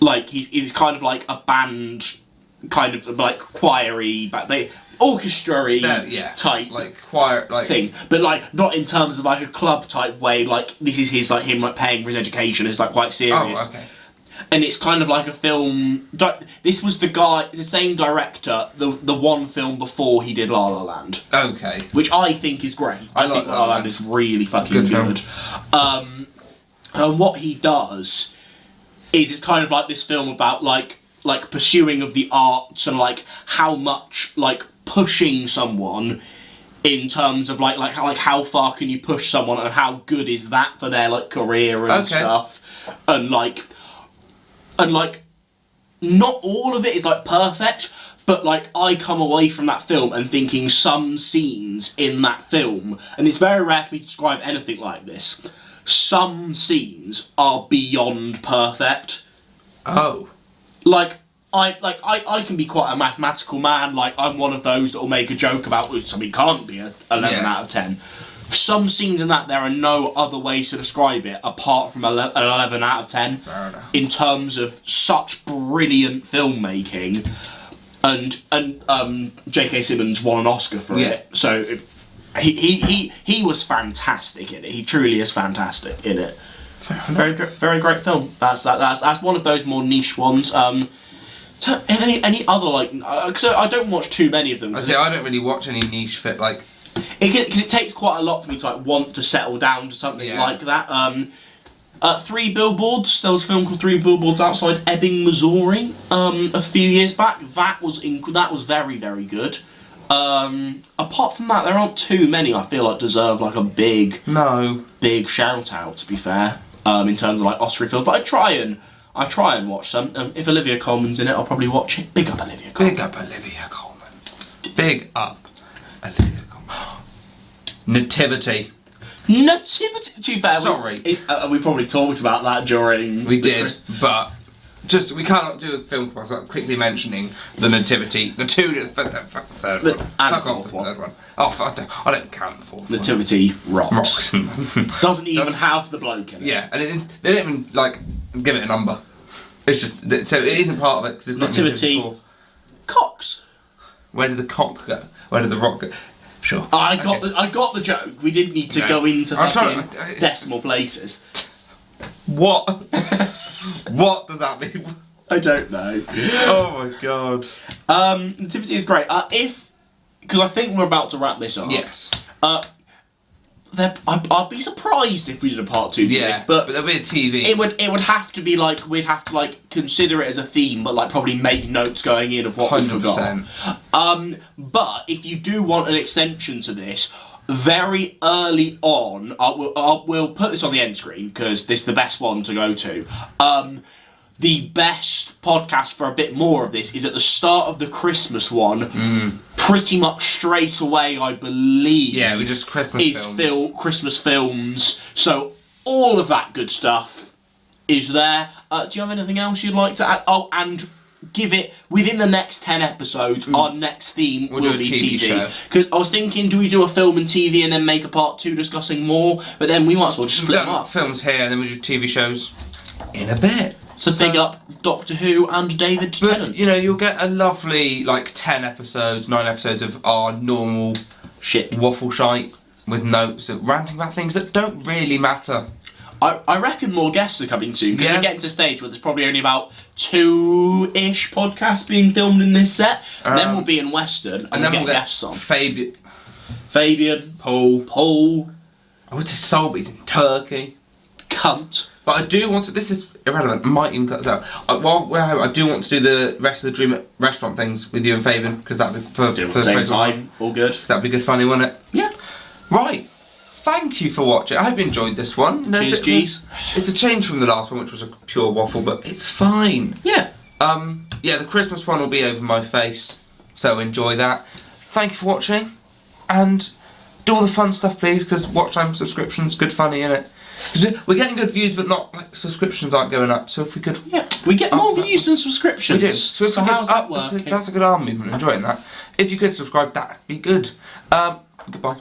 like he's kind of like a band, kind of like choir-y, but they orchestra-y type like choir like thing, but like not in terms of like a club type way. Like this is his like him like paying for his education. It's like quite serious. Oh, okay. And it's kind of like a film. This was the same director, the one film before he did La La Land. Okay. Which I think is great. I think La La Land is really fucking good. And what he does is it's kind of like this film about like pursuing of the arts and like how much like pushing someone in terms of like how far can you push someone and how good is that for their like career and stuff, and like not all of it is like perfect, but like I come away from that film and thinking some scenes in that film, and it's very rare for me to describe anything like this, some scenes are beyond perfect. Oh. I can be quite a mathematical man. Like, I'm one of those that will make a joke about something can't be an 11 out of 10. Some scenes in that, there are no other ways to describe it apart from an 11 out of 10. Fair enough. In terms of such brilliant filmmaking. And J.K. Simmons won an Oscar for it. So he was fantastic in it. He truly is fantastic in it. Very great film. That's one of those more niche ones. Any other like? Because I don't watch too many of them. I don't really watch any niche fit like. Because it takes quite a lot for me to like want to settle down to something like that. 3 Billboards. There was a film called 3 Billboards outside Ebbing, Missouri. A few years back. That was very good. Apart from that, there aren't too many I feel like deserve like a big shout out. To be fair, in terms of like Oscar films, but I try and watch some. If Olivia Colman's in it, I'll probably watch it. Big up Olivia Colman. Big up Olivia Colman. Big up Olivia Colman. Nativity. Too bad. Sorry. We probably talked about that during. We did, but just we cannot do a film without quickly mentioning the Nativity, the third one. And Fuck off the third one. Oh, I don't count the fourth Nativity one. rocks. Doesn't even have the bloke in it. Yeah, and they don't even like give it a number. It's just so it isn't part of it because it's not Nativity. Cox. Where did the cock go? Where did the rock go? Sure. I got the joke. We didn't need to go into fucking decimal places. What? What does that mean? I don't know. Oh my god. Nativity is great. Because I think we're about to wrap this up. Yes. I'd be surprised if we did a part 2 to this, but there'll be a TV. It would have to be like we'd have to like consider it as a theme, but like probably make notes going in of what 100%. We forgot. But if you do want an extension to this, very early on, we'll put this on the end screen because this is the best one to go to. The best podcast for a bit more of this is at the start of the Christmas one. Pretty much straight away, I believe. Yeah, we just Christmas films. Christmas films. So all of that good stuff is there. Do you have anything else you'd like to add? Oh, and give it within the next 10 episodes. Our next theme will be TV. Because I was thinking, do we do a film and TV and then make a part 2 discussing more? But then we might as well just split them up. Films here, and then we do TV shows in a bit. So big up Doctor Who and David Tennant. You know, you'll get a lovely, 10 episodes, 9 episodes of our normal shit. Waffle shite with notes, ranting about things that don't really matter. I reckon more guests are coming soon, because Yeah. we're getting to a stage where there's probably only about 2-ish podcasts being filmed in this set, and then we'll be in Western, and then we'll get guests on. Fabian, Paul, I would say Solby's in Turkey. Cunt. But I do want to, this is irrelevant, I might even cut this out. While we're home, I do want to do the rest of the Dream restaurant things with you and Fabian, because that'd be for Do it at for the same Facebook. time, all good. That'd be good funny, wouldn't it? Yeah. Right. Thank you for watching. I hope you enjoyed this one. You know, Cheers, G's. It's a change from the last one, which was a pure waffle, but it's fine. Yeah. Yeah, the Christmas one will be over my face, so enjoy that. Thank you for watching, and do all the fun stuff, please, because watch time subscriptions, good funny, innit? Because we're getting good views, but not like subscriptions aren't going up. So if we could, Yeah. We get more views than subscriptions. we do. So if we could how's that up, working? that's a good arm movement. Enjoying that. If you could subscribe, that'd be good. Goodbye.